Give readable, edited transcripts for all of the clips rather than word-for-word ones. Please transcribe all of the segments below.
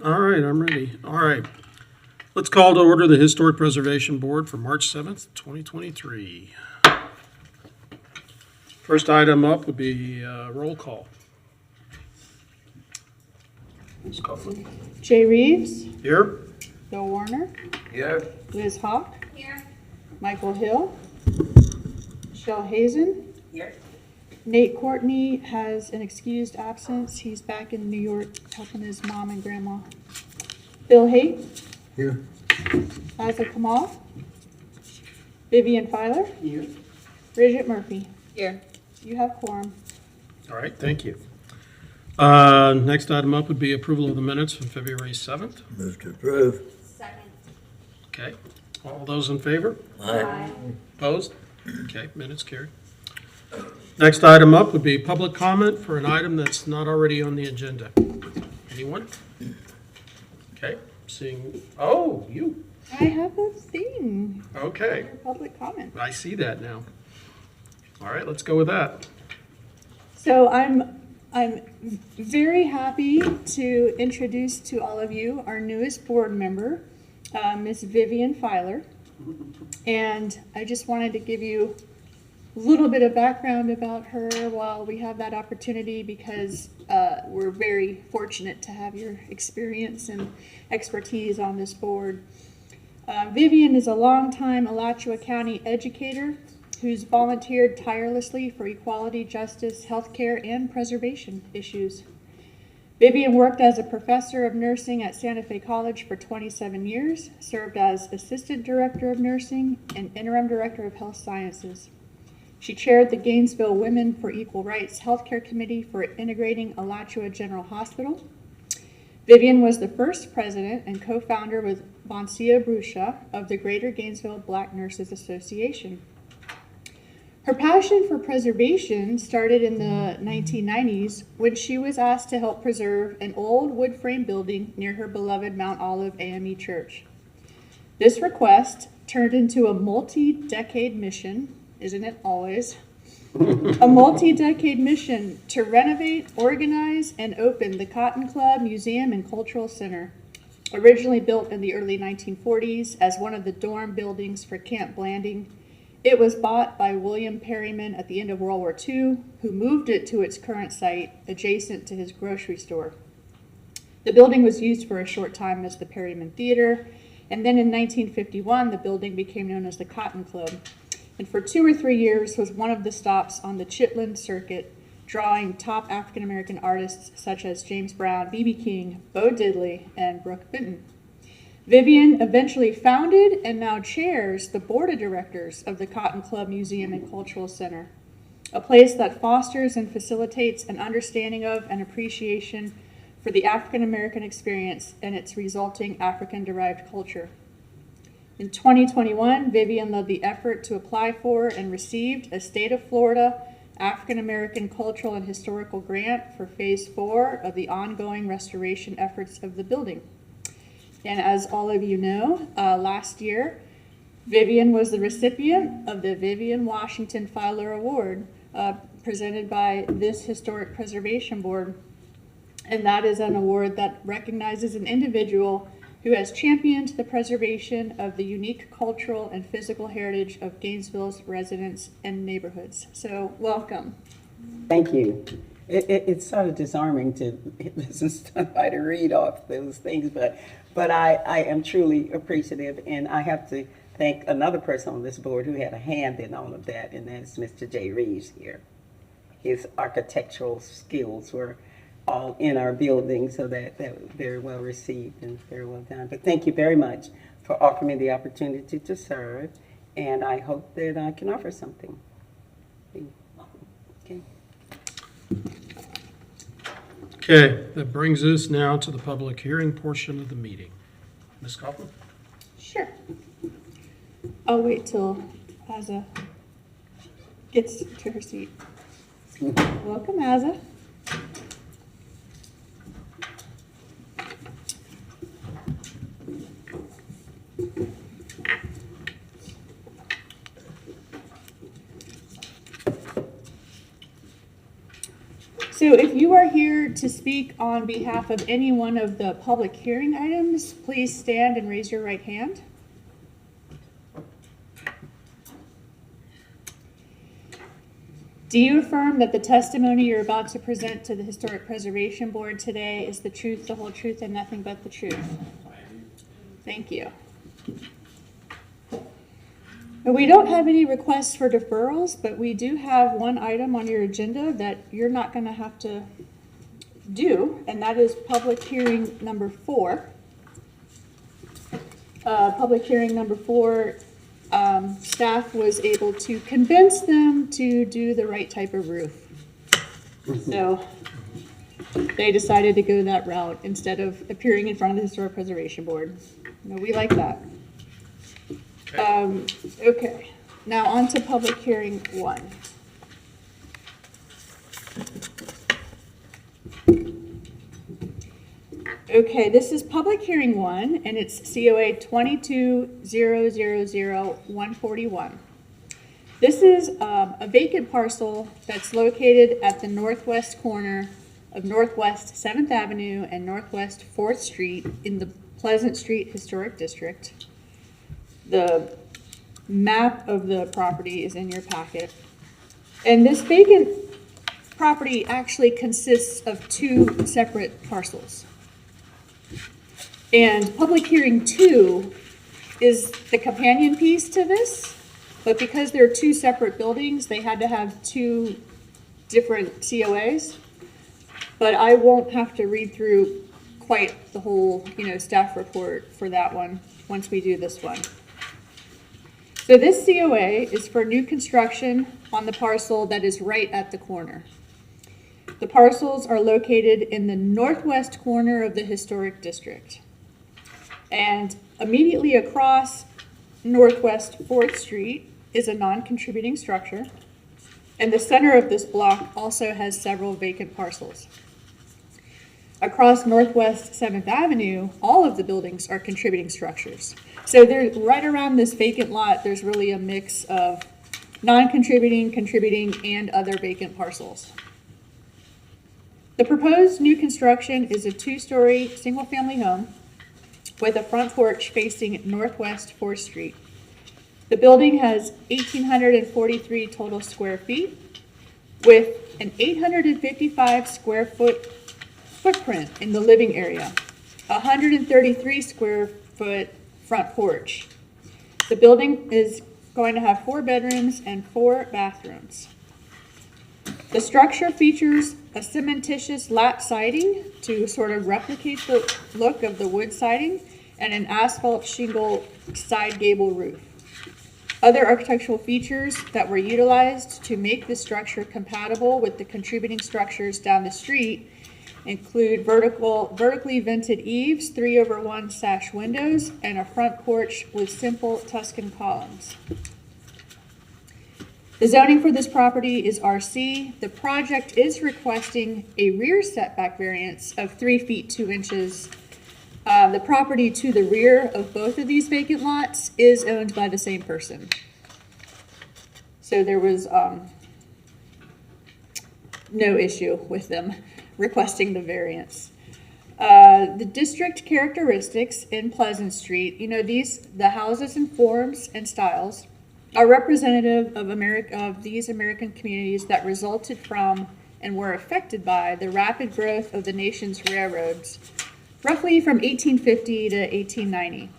All right, I'm ready. All right. Let's call to order the Historic Preservation Board for March 7th, 2023. First item up would be roll call. Ms. Coughlin? Jay Reeves, Here? Bill Warner, Here. Liz Hawk, Here. Michael Hill, Michelle Hazen. Here. Nate Courtney has an excused absence. He's back in New York helping his mom and grandma. Bill Haight, Here. Liza Kamal, Vivian Filer, Here. Bridget Murphy. Here. You have quorum. All right, thank you. Next item up would be approval of the minutes from February 7th. Move to approve. Second. Okay. All those in favor? Aye. Opposed? Okay, minutes carried. Next item up would be public comment for an item that's not already on the agenda. Anyone? Okay, seeing, oh, you, I have a thing okay. for public comment. I see that now. All right, let's go with that. So I'm very happy to introduce to all of you our newest board member, Miss Vivian Filer. And I just wanted to give you a little bit of background about her while we have that opportunity, because we're very fortunate to have your experience and expertise on this board. Vivian is a longtime Alachua County educator who's volunteered tirelessly for equality, justice, healthcare, and preservation issues. Vivian worked as a professor of nursing at Santa Fe College for 27 years, served as assistant director of nursing and interim director of health sciences. She chaired the Gainesville Women for Equal Rights Healthcare Committee for integrating Alachua General Hospital. Vivian was the first president and co-founder with Boncia Brusha of the Greater Gainesville Black Nurses Association. Her passion for preservation started in the 1990s when she was asked to help preserve an old wood frame building near her beloved Mount Olive AME Church. This request turned into a multi-decade mission, isn't it always? A multi-decade mission to renovate, organize, and open the Cotton Club Museum and Cultural Center. Originally built in the early 1940s as one of the dorm buildings for Camp Blanding, it was bought by William Perryman at the end of World War II, who moved it to its current site adjacent to his grocery store. The building was used for a short time as the Perryman Theater, and then in 1951, the building became known as the Cotton Club, and for 2 or 3 years was one of the stops on the Chitlin circuit, drawing top African-American artists such as James Brown, B.B. King, Bo Diddley, and Brooke Benton. Vivian eventually founded and now chairs the board of directors of the Cotton Club Museum and Cultural Center, a place that fosters and facilitates an understanding of and appreciation for the African American experience and its resulting African-derived culture. In 2021, Vivian led the effort to apply for and received a State of Florida African American Cultural and Historical Grant for Phase 4 of the ongoing restoration efforts of the building. And as all of you know, last year, Vivian was the recipient of the Vivian Washington Filer Award presented by this Historic Preservation Board. And that is an award that recognizes an individual who has championed the preservation of the unique cultural and physical heritage of Gainesville's residents and neighborhoods. So welcome. Thank you. It's sort of disarming to listen to somebody read off those things, but I am truly appreciative, and I have to thank another person on this board who had a hand in all of that, and that's Mr. Jay Reeves here. His architectural skills were all in our building, so that was very well received and very well done. But thank you very much for offering me the opportunity to serve, and I hope that I can offer something. Okay. Okay, that brings us now to the public hearing portion of the meeting. Ms. Kaufman? Sure. I'll wait till Aza gets to her seat. Welcome, Aza. So if you are here to speak on behalf of any one of the public hearing items, please stand and raise your right hand. Do you affirm that the testimony you're about to present to the Historic Preservation Board today is the truth, the whole truth, and nothing but the truth? Thank you. We don't have any requests for deferrals, but we do have one item on your agenda that you're not going to have to do, and that is public hearing number 4. Public hearing number 4, staff was able to convince them to do the right type of roof. So they decided to go that route instead of appearing in front of the Historic Preservation Board. No, we like that. Okay, now on to public hearing 1. Okay, this is public hearing 1, and it's COA 22-000-141. This is a vacant parcel that's located at the northwest corner of Northwest 7th Avenue and Northwest 4th Street in the Pleasant Street Historic District. The map of the property is in your packet. And this vacant property actually consists of 2 separate parcels. And public hearing 2 is the companion piece to this, but because they're 2 separate buildings, they had to have 2 different COAs. But I won't have to read through quite the whole, staff report for that one once we do this one. So this COA is for new construction on the parcel that is right at the corner. The parcels are located in the northwest corner of the historic district. And immediately across Northwest 4th Street is a non-contributing structure. And the center of this block also has several vacant parcels. Across Northwest 7th Avenue, all of the buildings are contributing structures. So they're right around this vacant lot, there's really a mix of non-contributing, contributing, and other vacant parcels. The proposed new construction is a 2-story single-family home with a front porch facing Northwest 4th Street. The building has 1,843 total square feet with an 855 square foot footprint in the living area, 133 square foot front porch. The building is going to have 4 bedrooms and 4 bathrooms. The structure features a cementitious lat siding to sort of replicate the look of the wood siding and an asphalt shingle side gable roof. Other architectural features that were utilized to make the structure compatible with the contributing structures down the street include vertically vented eaves, 3/1 sash windows, and a front porch with simple Tuscan columns. The zoning for this property is RC. The project is requesting a rear setback variance of 3 feet 2 inches. The property to the rear of both of these vacant lots is owned by the same person. So there was no issue with them requesting the variance. The district characteristics in Pleasant Street, the houses and forms and styles are representative of these American communities that resulted from and were affected by the rapid growth of the nation's railroads, roughly from 1850 to 1890.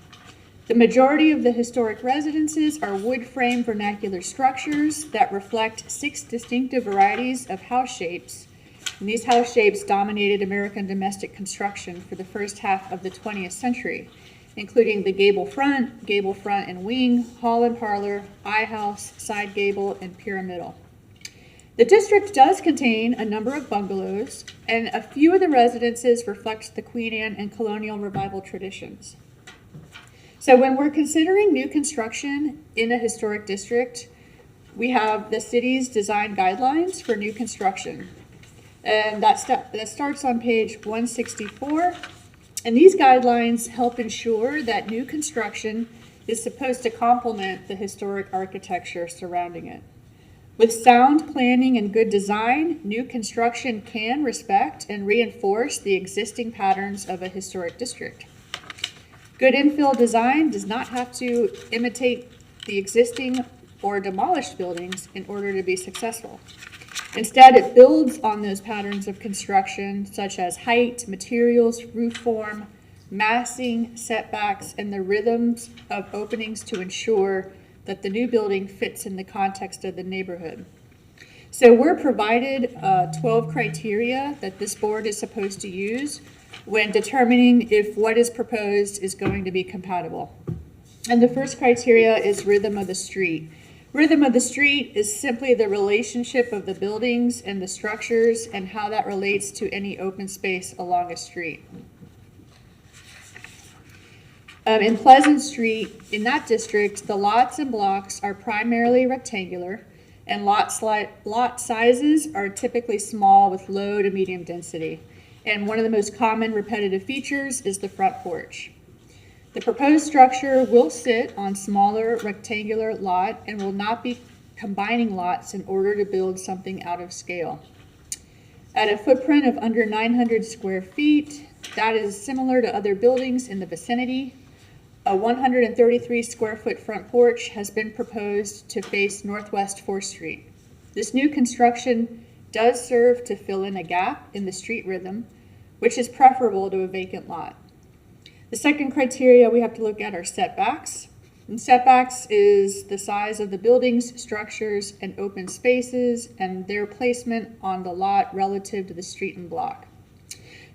The majority of the historic residences are wood frame vernacular structures that reflect 6 distinctive varieties of house shapes. And these house shapes dominated American domestic construction for the first half of the 20th century, including the gable front and wing, hall and parlor, eye house, side gable, and pyramidal. The district does contain a number of bungalows, and a few of the residences reflect the Queen Anne and colonial revival traditions. So when we're considering new construction in a historic district, we have the city's design guidelines for new construction. And that starts on page 164. And these guidelines help ensure that new construction is supposed to complement the historic architecture surrounding it. With sound planning and good design, new construction can respect and reinforce the existing patterns of a historic district. Good infill design does not have to imitate the existing or demolished buildings in order to be successful. Instead, it builds on those patterns of construction, such as height, materials, roof form, massing, setbacks, and the rhythms of openings to ensure that the new building fits in the context of the neighborhood. So we're provided 12 criteria that this board is supposed to use when determining if what is proposed is going to be compatible. And the first criteria is rhythm of the street. Rhythm of the street is simply the relationship of the buildings and the structures and how that relates to any open space along a street. In Pleasant Street, in that district, the lots and blocks are primarily rectangular, and lot sizes are typically small with low to medium density. And one of the most common repetitive features is the front porch. The proposed structure will sit on smaller rectangular lot and will not be combining lots in order to build something out of scale. At a footprint of under 900 square feet, that is similar to other buildings in the vicinity. A 133 square foot front porch has been proposed to face Northwest 4th Street. This new construction does serve to fill in a gap in the street rhythm, which is preferable to a vacant lot. The second criteria we have to look at are setbacks. And setbacks is the size of the buildings, structures, and open spaces, and their placement on the lot relative to the street and block.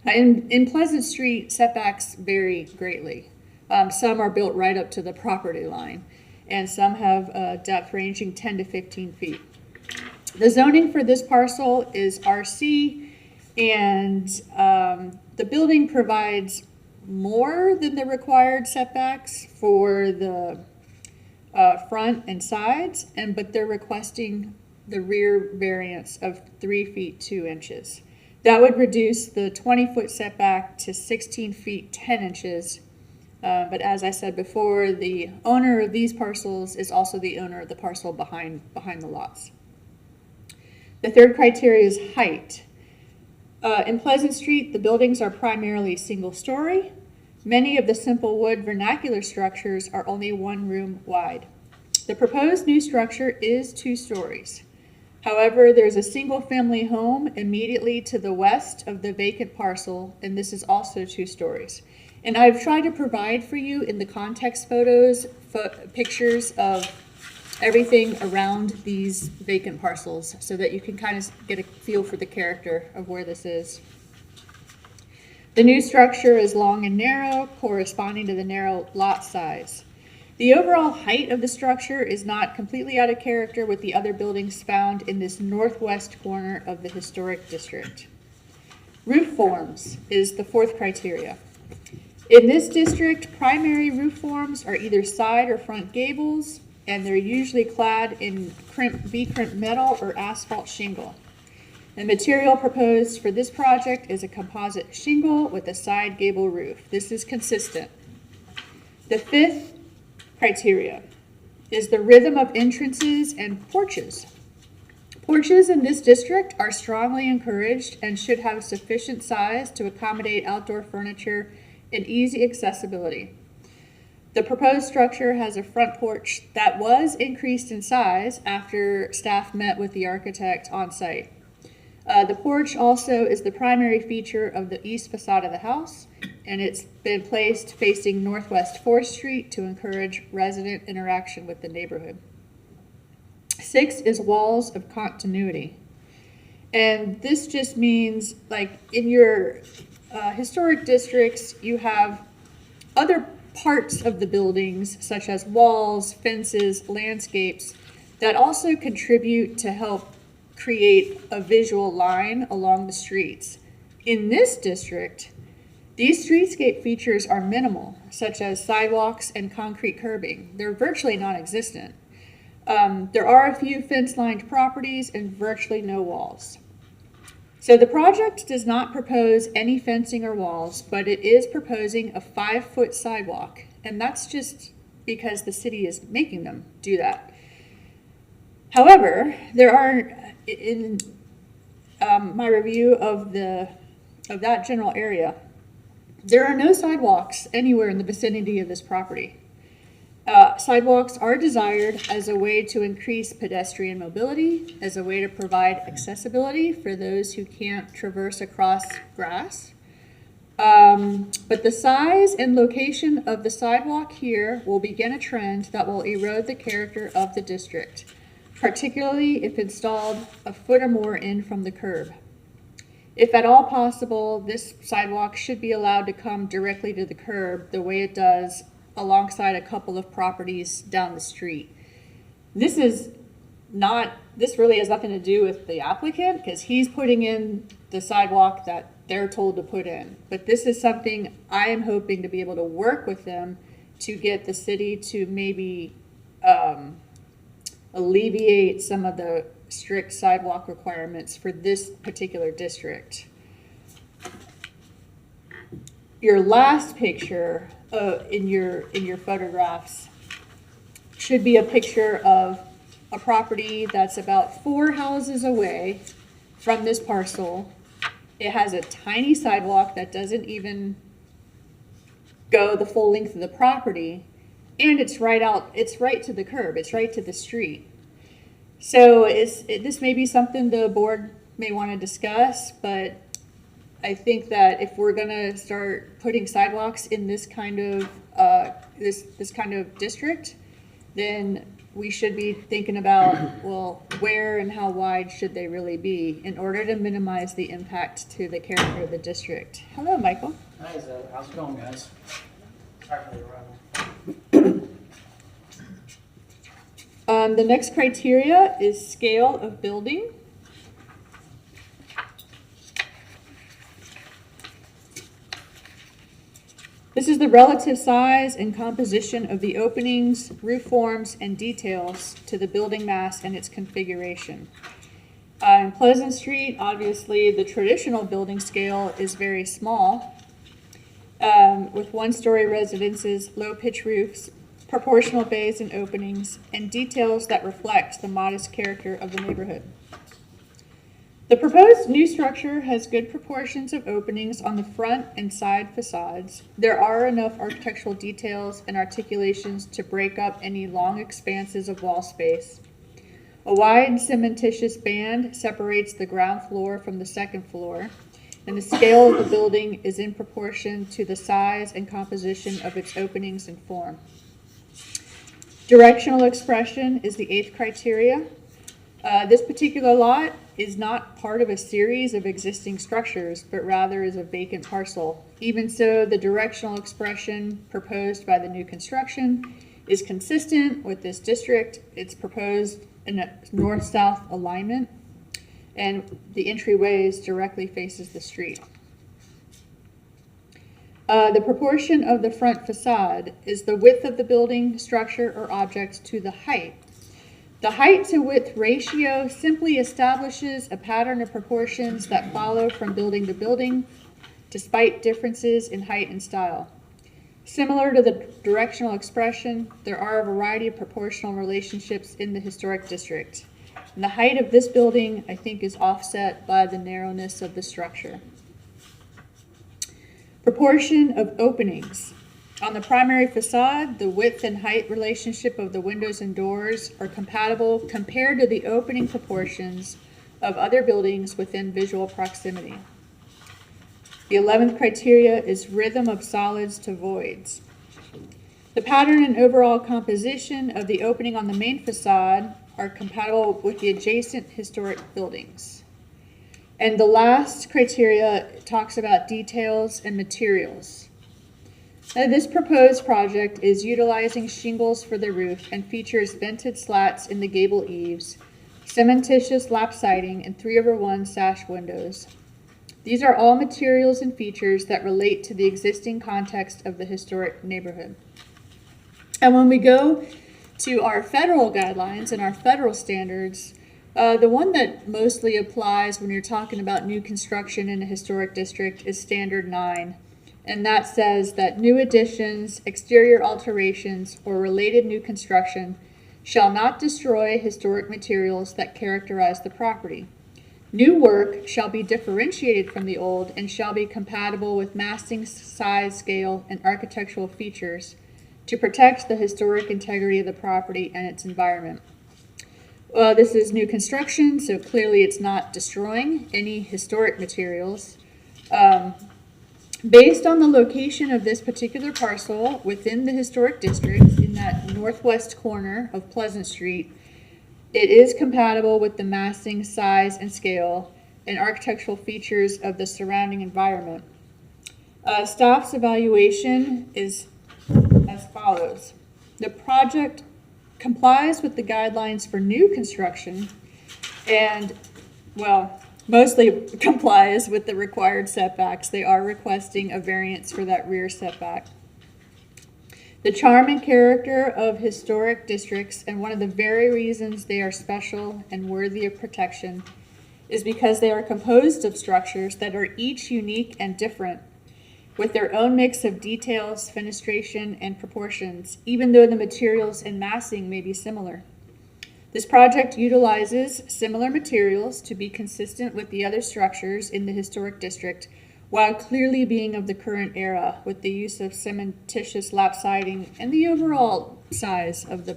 In Pleasant Street, setbacks vary greatly. Some are built right up to the property line, and some have a depth ranging 10 to 15 feet. The zoning for this parcel is RC, and the building provides more than the required setbacks for the front and sides, but they're requesting the rear variance of 3 feet 2 inches. That would reduce the 20-foot setback to 16 feet 10 inches. But as I said before, the owner of these parcels is also the owner of the parcel behind the lots. The third criteria is height. In Pleasant Street, the buildings are primarily single-story. Many of the simple wood vernacular structures are only 1 room wide. The proposed new structure is 2 stories. However, there's a single-family home immediately to the west of the vacant parcel, and this is also 2 stories. And I've tried to provide for you in the context photos, pictures of everything around these vacant parcels so that you can kind of get a feel for the character of where this is. The new structure is long and narrow, corresponding to the narrow lot size. The overall height of the structure is not completely out of character with the other buildings found in this northwest corner of the historic district. Roof forms is the 4th criteria. In this district, primary roof forms are either side or front gables, and they're usually clad in V-crimp metal or asphalt shingle. The material proposed for this project is a composite shingle with a side gable roof. This is consistent. The 5th criteria is the rhythm of entrances and porches. Porches in this district are strongly encouraged and should have sufficient size to accommodate outdoor furniture and easy accessibility. The proposed structure has a front porch that was increased in size after staff met with the architect on site. The porch also is the primary feature of the east facade of the house, and it's been placed facing Northwest 4th Street to encourage resident interaction with the neighborhood. 6 is walls of continuity. And this just means, like, in your historic districts, you have other parts of the buildings, such as walls, fences, landscapes, that also contribute to help create a visual line along the streets. In this district, these streetscape features are minimal, such as sidewalks and concrete curbing. They're virtually non-existent. There are a few fence-lined properties and virtually no walls. So the project does not propose any fencing or walls, but it is proposing a 5-foot sidewalk, and that's just because the city is making them do that. However, there are, in my review of that general area, there are no sidewalks anywhere in the vicinity of this property. Sidewalks are desired as a way to increase pedestrian mobility, as a way to provide accessibility for those who can't traverse across grass. But the size and location of the sidewalk here will begin a trend that will erode the character of the district, particularly if installed a foot or more in from the curb. If at all possible, this sidewalk should be allowed to come directly to the curb the way it does alongside a couple of properties down the street. This really has nothing to do with the applicant, because he's putting in the sidewalk that they're told to put in. But this is something I am hoping to be able to work with them to get the city to maybe alleviate some of the strict sidewalk requirements for this particular district. Your last picture in your photographs should be a picture of a property that's about 4 houses away from this parcel. It has a tiny sidewalk that doesn't even go the full length of the property, and it's right to the curb, it's right to the street. So this may be something the board may want to discuss, but I think that if we're gonna start putting sidewalks in this kind of this kind of district, then we should be thinking about, well, where and how wide should they really be in order to minimize the impact to the character of the district. Hello, Michael. Hi, Zoe. How's it going, guys? Sorry for the arrival. The next criteria is scale of building. This is the relative size and composition of the openings, roof forms, and details to the building mass and its configuration. In Pleasant Street, obviously, the traditional building scale is very small, with one-story residences, low-pitch roofs, proportional bays and openings, and details that reflect the modest character of the neighborhood. The proposed new structure has good proportions of openings on the front and side facades. There are enough architectural details and articulations to break up any long expanses of wall space. A wide cementitious band separates the ground floor from the second floor, and the scale of the building is in proportion to the size and composition of its openings and form. Directional expression is the 8th criteria. This particular lot is not part of a series of existing structures, but rather is a vacant parcel. Even so, the directional expression proposed by the new construction is consistent with this district. It's proposed in a north-south alignment, and the entryways directly faces the street. The proportion of the front facade is the width of the building, structure, or object to the height. The height to width ratio simply establishes a pattern of proportions that follow from building to building, despite differences in height and style. Similar to the directional expression, there are a variety of proportional relationships in the historic district. And the height of this building, I think, is offset by the narrowness of the structure. Proportion of openings. On the primary facade, the width and height relationship of the windows and doors are compatible compared to the opening proportions of other buildings within visual proximity. The 11th criteria is rhythm of solids to voids. The pattern and overall composition of the opening on the main facade are compatible with the adjacent historic buildings. And the last criteria talks about details and materials. Now, this proposed project is utilizing shingles for the roof and features vented slats in the gable eaves, cementitious lap siding, and 3/1 sash windows. These are all materials and features that relate to the existing context of the historic neighborhood. And when we go to our federal guidelines and our federal standards, the one that mostly applies when you're talking about new construction in a historic district is Standard 9. And that says that new additions, exterior alterations, or related new construction shall not destroy historic materials that characterize the property. New work shall be differentiated from the old and shall be compatible with massing, size, scale, and architectural features to protect the historic integrity of the property and its environment. This is new construction, so clearly it's not destroying any historic materials. Based on the location of this particular parcel within the historic district in that northwest corner of Pleasant Street, it is compatible with the massing, size, and scale and architectural features of the surrounding environment. Staff's evaluation is as follows. The project complies with the guidelines for new construction and, well, mostly complies with the required setbacks. They are requesting a variance for that rear setback. The charm and character of historic districts, and one of the very reasons they are special and worthy of protection, is because they are composed of structures that are each unique and different, with their own mix of details, fenestration, and proportions, even though the materials and massing may be similar. This project utilizes similar materials to be consistent with the other structures in the historic district, while clearly being of the current era, with the use of cementitious lap siding and the overall size of the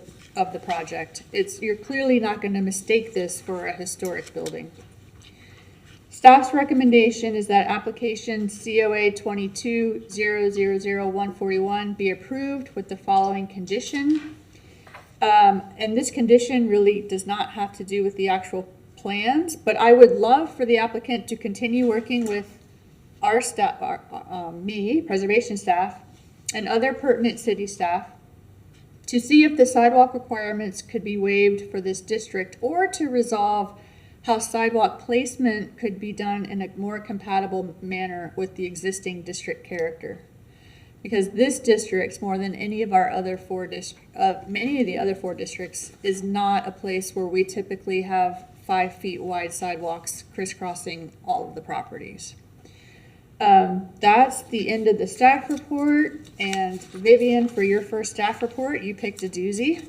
project. You're clearly not going to mistake this for a historic building. Staff's recommendation is that application COA 22-000-141 be approved with the following condition. And this condition really does not have to do with the actual plans, but I would love for the applicant to continue working with our staff, preservation staff, and other pertinent city staff to see if the sidewalk requirements could be waived for this district, or to resolve how sidewalk placement could be done in a more compatible manner with the existing district character. Because this district, more than any of our other many of the other four districts, is not a place where we typically have 5 feet wide sidewalks crisscrossing all of the properties. That's the end of the staff report. And Vivian, for your first staff report, you picked a doozy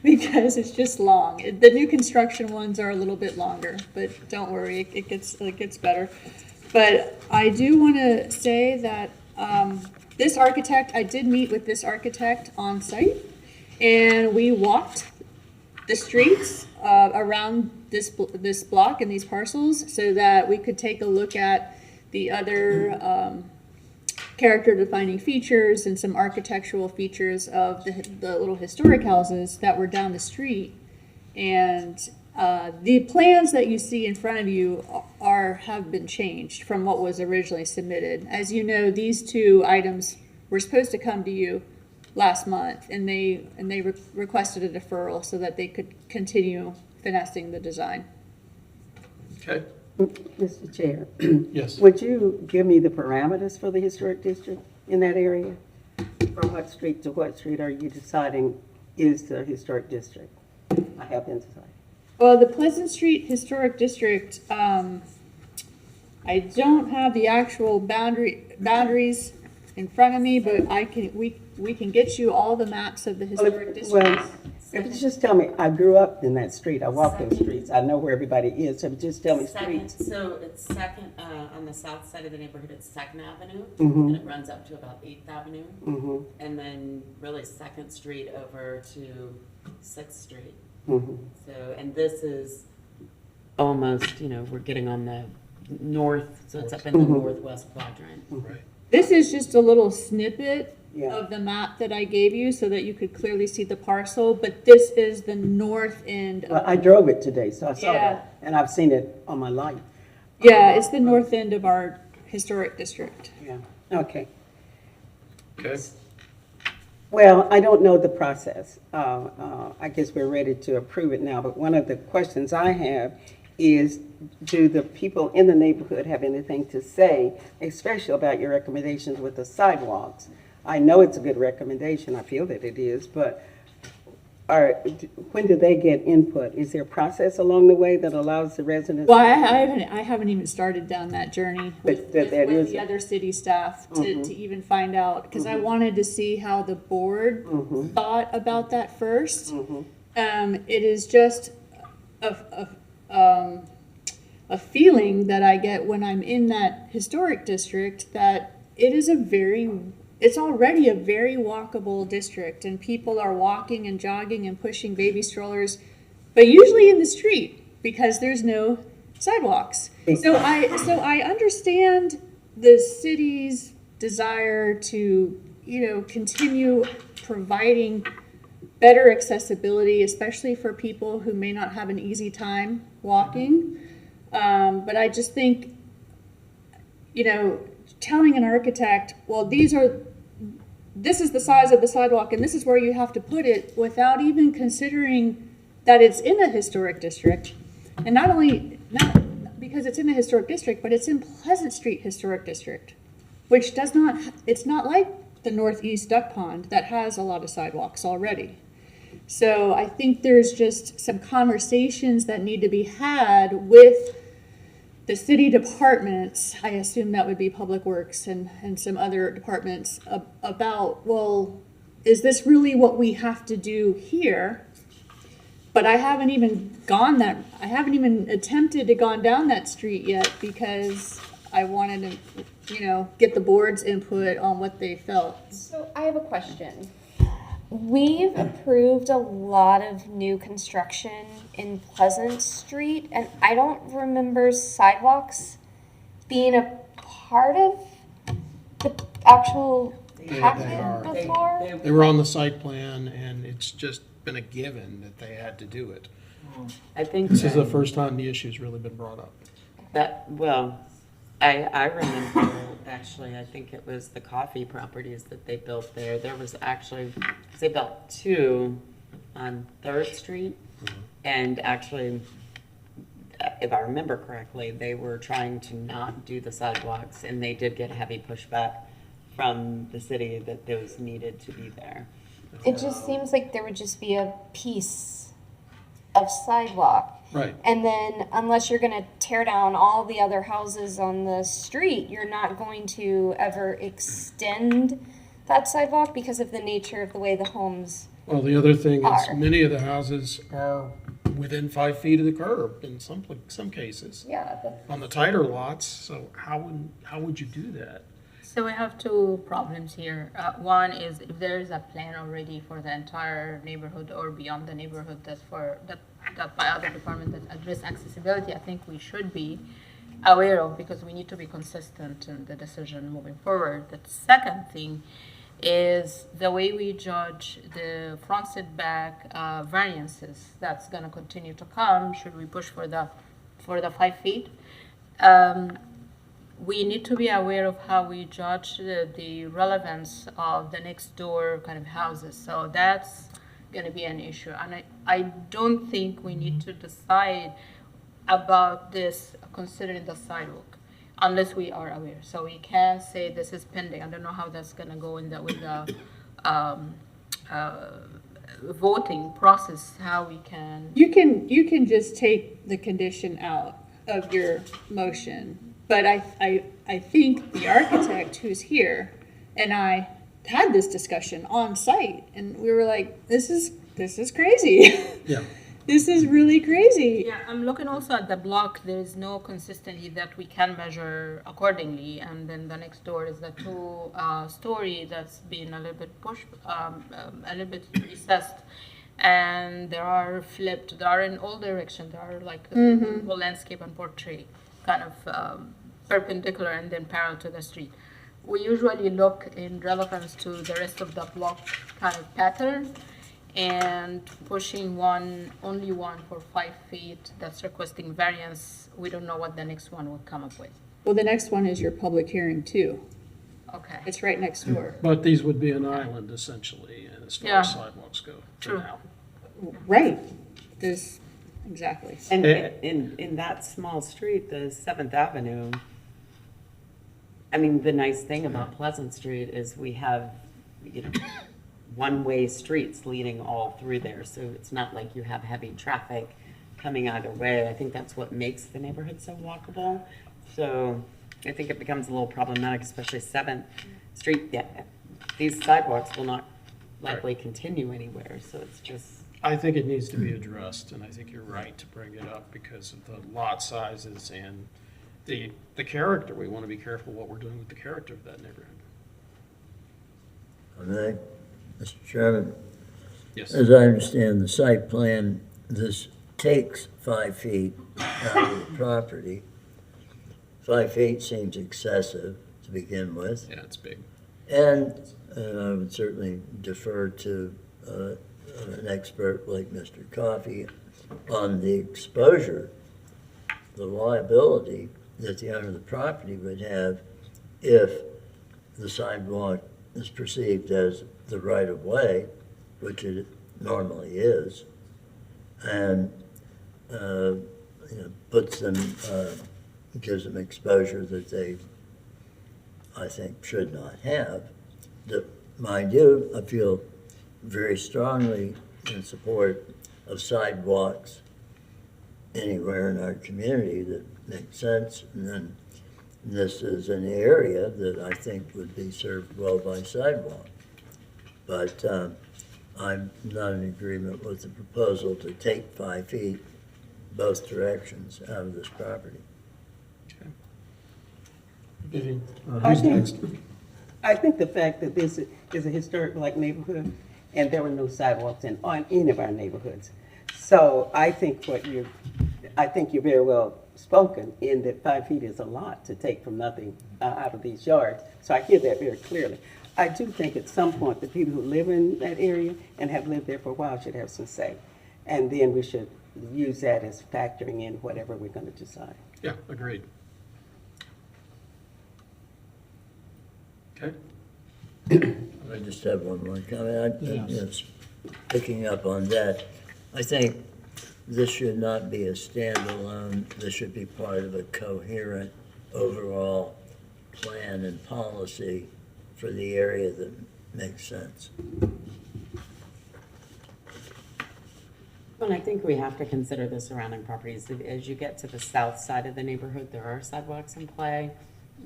because it's just long. The new construction ones are a little bit longer, but don't worry, it gets better. But I do want to say that this architect, I did meet with this architect on site, and we walked the streets around this block and these parcels so that we could take a look at the other character defining features and some architectural features of the little historic houses that were down the street. And the plans that you see in front of you have been changed from what was originally submitted. As you know, these two items were supposed to come to you last month, and they requested a deferral so that they could continue finessing the design. Okay, Mr. Chair, yes. would you give me the parameters for the historic district in that area? From what street to what street are you deciding is the historic district? I have been deciding. Well, the Pleasant Street Historic District, I don't have the actual boundaries in front of me, but we can get you all the maps of the historic districts. Well, if you just tell me, I grew up in that street, I walk those streets, I know where everybody is, so just tell me Second, streets. so it's Second, on the south side of the neighborhood, it's Second Avenue, Mhm. and it runs up to about 8th Avenue. Mm-hmm, And then really Second Street over to 6th Street. mm-hmm. So, and this is almost, we're getting on the north, so it's up in the Mhm. northwest quadrant. Right. This is just a little snippet Yeah. of the map that I gave you so that you could clearly see the parcel, but this is the north end. Well, I drove it today, so I saw Yeah. that, and I've seen it all my life. Yeah, it's the north end of our historic district. Yeah, okay. Okay, Well, I don't know the process. I guess we're ready to approve it now, but one of the questions I have is, do the people in the neighborhood have anything to say, especially about your recommendations with the sidewalks? I know it's a good recommendation, I feel that it is, but when do they get input? Is there a process along the way that allows the residents? Well, I haven't even started down that journey with, But that with is- the other city staff to even find out, because I wanted to see how the board thought about that first. It is just a feeling that I get when I'm in that historic district that it is it's already a very walkable district, and people are walking and jogging and pushing baby strollers, but usually in the street because there's no sidewalks. So I understand the city's desire to, continue providing better accessibility, especially for people who may not have an easy time walking. But I just think, telling an architect, well, this is the size of the sidewalk and this is where you have to put it, without even considering that it's in a historic district. And not because it's in a historic district, but it's in Pleasant Street Historic District, which it's not like the Northeast Duck Pond that has a lot of sidewalks already. So I think there's just some conversations that need to be had with the city departments. I assume that would be Public Works and some other departments about, well, is this really what we have to do here? But I haven't even attempted to gone down that street yet because I wanted to, get the board's input on what they felt. So I have a question. We've approved a lot of new construction in Pleasant Street, and I don't remember sidewalks being a part of the actual packet before. They were on the site plan, and it's just been a given that they had to do it. I think This is the first time the issue's really been brought up. I remember, actually, I think it was the coffee properties that they built there. There was actually, they built two on 3rd Street. And actually, if I remember correctly, they were trying to not do the sidewalks, and they did get heavy pushback from the city that those needed to be there. It just seems like there would just be a piece of sidewalk. Right. And then unless you're going to tear down all the other houses on the street, you're not going to ever extend that sidewalk because of the nature of the way the homes. Well, the other thing is Are. many of the houses are within 5 feet of the curb in some cases. Yeah. On the tighter lots, so how would you do that? So we have two problems here. One is if there is a plan already for the entire neighborhood or beyond the neighborhood that by other departments that address accessibility, I think we should be aware of, because we need to be consistent in the decision moving forward. The second thing is the way we judge the front setback variances. That's going to continue to come. Should we push for the 5 feet? We need to be aware of how we judge the relevance of the next door kind of houses. So that's going to be an issue. And I don't think we need to decide about this considering the sidewalk unless we are aware. So we can say this is pending. I don't know how that's going to go with the voting process, how we can. You can just take the condition out of your motion. But I think the architect who's here and I had this discussion on site, and we were like, this is crazy. Yeah. This is really crazy. Yeah, I'm looking also at the block. There is no consistency that we can measure accordingly. And then the next door is the two-story that's been a little bit pushed, a little bit recessed. And they are flipped. They are in all directions. They are like whole landscape and portrait, kind of perpendicular and then parallel to the street. We usually look in relevance to the rest of the block kind of pattern, and pushing only one for 5 feet that's requesting variance. We don't know what the next one will come up with. Well, the next one is your public hearing too. Okay. It's right next door. But these would be an island essentially, as far Yeah. as sidewalks go for True. now. Right. Exactly. And Eh. in that small street, the 7th Avenue, I mean, the nice thing about Pleasant Street is we have, one-way streets leading all through there, so it's not like you have heavy traffic coming either way. I think that's what makes the neighborhood so walkable. So I think it becomes a little problematic, especially 7th Street. Yeah, these sidewalks will not likely continue anywhere, so it's just, I think it needs to be addressed, and I think you're right to bring it up because of the lot sizes and the character. We want to be careful what we're doing with the character of that neighborhood. All right, Mr. Chairman, Yes. as I understand the site plan, this takes 5 feet out of the property. 5 feet seems excessive to begin with. Yeah, it's big. And I would certainly defer to an expert like Mr. Coffey on the exposure, the liability that the owner of the property would have if the sidewalk is perceived as the right-of-way, which it normally is, and puts them, gives them exposure that they, I think, should not have. Mind you, I feel very strongly in support of sidewalks anywhere in our community that makes sense. And then this is an area that I think would be served well by sidewalk. But I'm not in agreement with the proposal to take 5 feet both directions out of this property. Vivian, I who's think- next? I think the fact that this is a historic black neighborhood and there were no sidewalks in any of our neighborhoods. So I think you're very well spoken in that 5 feet is a lot to take from nothing out of these yards. So I hear that very clearly. I do think at some point the people who live in that area and have lived there for a while should have some say. And then we should use that as factoring in whatever we're going to decide. Yeah, agreed. Okay. I just have one more comment. Yes. Picking up on that, I think this should not be a standalone, this should be part of a coherent overall plan and policy for the area that makes sense. and I think we have to consider the surrounding properties. As you get to the south side of the neighborhood, there are sidewalks in play,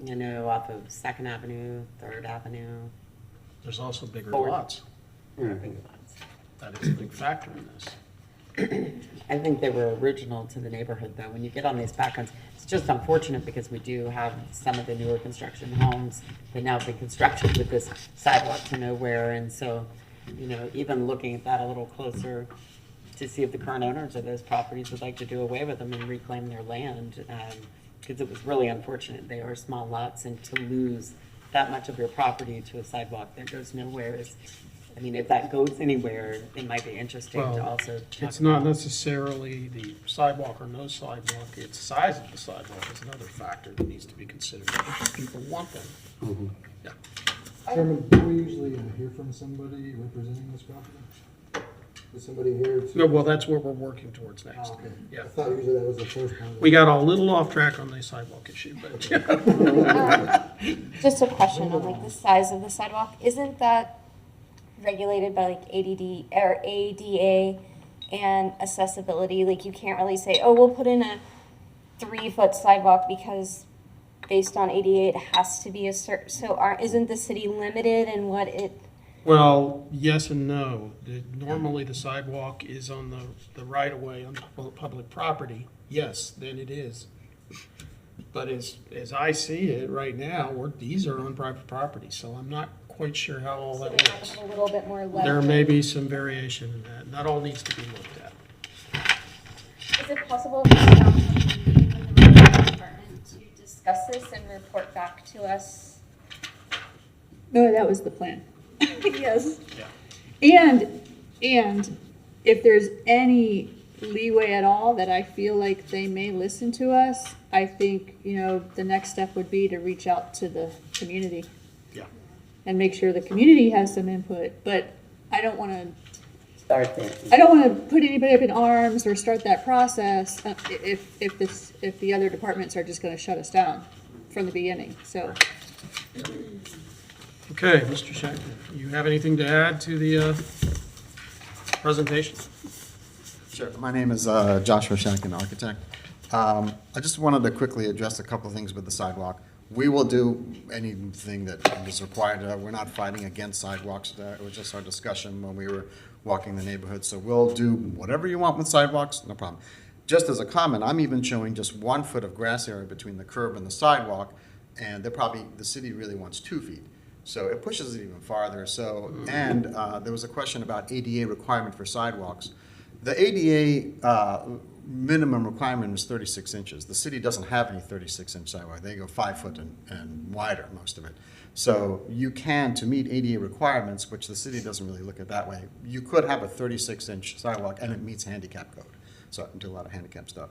you know, off of 2nd Avenue, 3rd Avenue. There's also bigger Forward. lots. That is a big factor in this. I think they were original to the neighborhood, though. When you get on these back ones, it's just unfortunate because we do have some of the newer construction homes that now have been constructed with this sidewalk to nowhere. And so, you know, even looking at that a little closer to see if the current owners of those properties would like to do away with them and reclaim their land, because it was really unfortunate. They are small lots, and to lose that much of your property to a sidewalk that goes nowhere is, I mean, if that goes anywhere, it might be interesting to Well, also talk it's not about. necessarily the sidewalk or no sidewalk, it's size of the sidewalk is another factor that needs to be considered. If people want them. Yeah. Chairman, do we usually hear from somebody representing this property? Is somebody here to? No, well, that's what we're working towards next. Oh, okay. Yeah. I thought usually that was the first one. We got a little off track on the sidewalk issue, but Just a question on like the size of the sidewalk. Isn't that regulated by like ADD or ADA and accessibility? Like you can't really say, oh, we'll put in a 3-foot sidewalk because based on ADA it has to be a certain. So isn't the city limited in what it? well, yes and no. Normally, the sidewalk is on the right-of-way on public property. Yes, then it is. But as I see it right now, these are on private property, so I'm not quite sure how all So that they works. have a little bit more left. There may be some variation in that. That all needs to be looked at. Is it possible to sit down with the Revenue department to discuss this and report back to us? No, that was the plan. Yes. Yeah. And if there's any leeway at all that I feel like they may listen to us, I think, you know, the next step would be to reach out to the community Yeah. and make sure the community has some input. But I don't want Start to put anybody up in arms or start that process if the other departments are just going to shut us down from the beginning. So Okay, Mr. Shackman, you have anything to add to the presentation? Sure. My name is Joshua Shankin, architect. I just wanted to quickly address a couple of things with the sidewalk. We will do anything that is required. We're not fighting against sidewalks. It was just our discussion when we were walking the neighborhood. So we'll do whatever you want with sidewalks, no problem. Just as a comment, I'm even showing just 1 foot of grass area between the curb and the sidewalk, and the city really wants 2 feet. So it pushes it even farther. So, and there was a question about ADA requirement for sidewalks. The ADA minimum requirement is 36 inches. The city doesn't have any 36-inch sidewalk. They go 5 foot and wider, most of it. So you can, to meet ADA requirements, which the city doesn't really look at that way, you could have a 36-inch sidewalk and it meets handicap code. So I can do a lot of handicap stuff.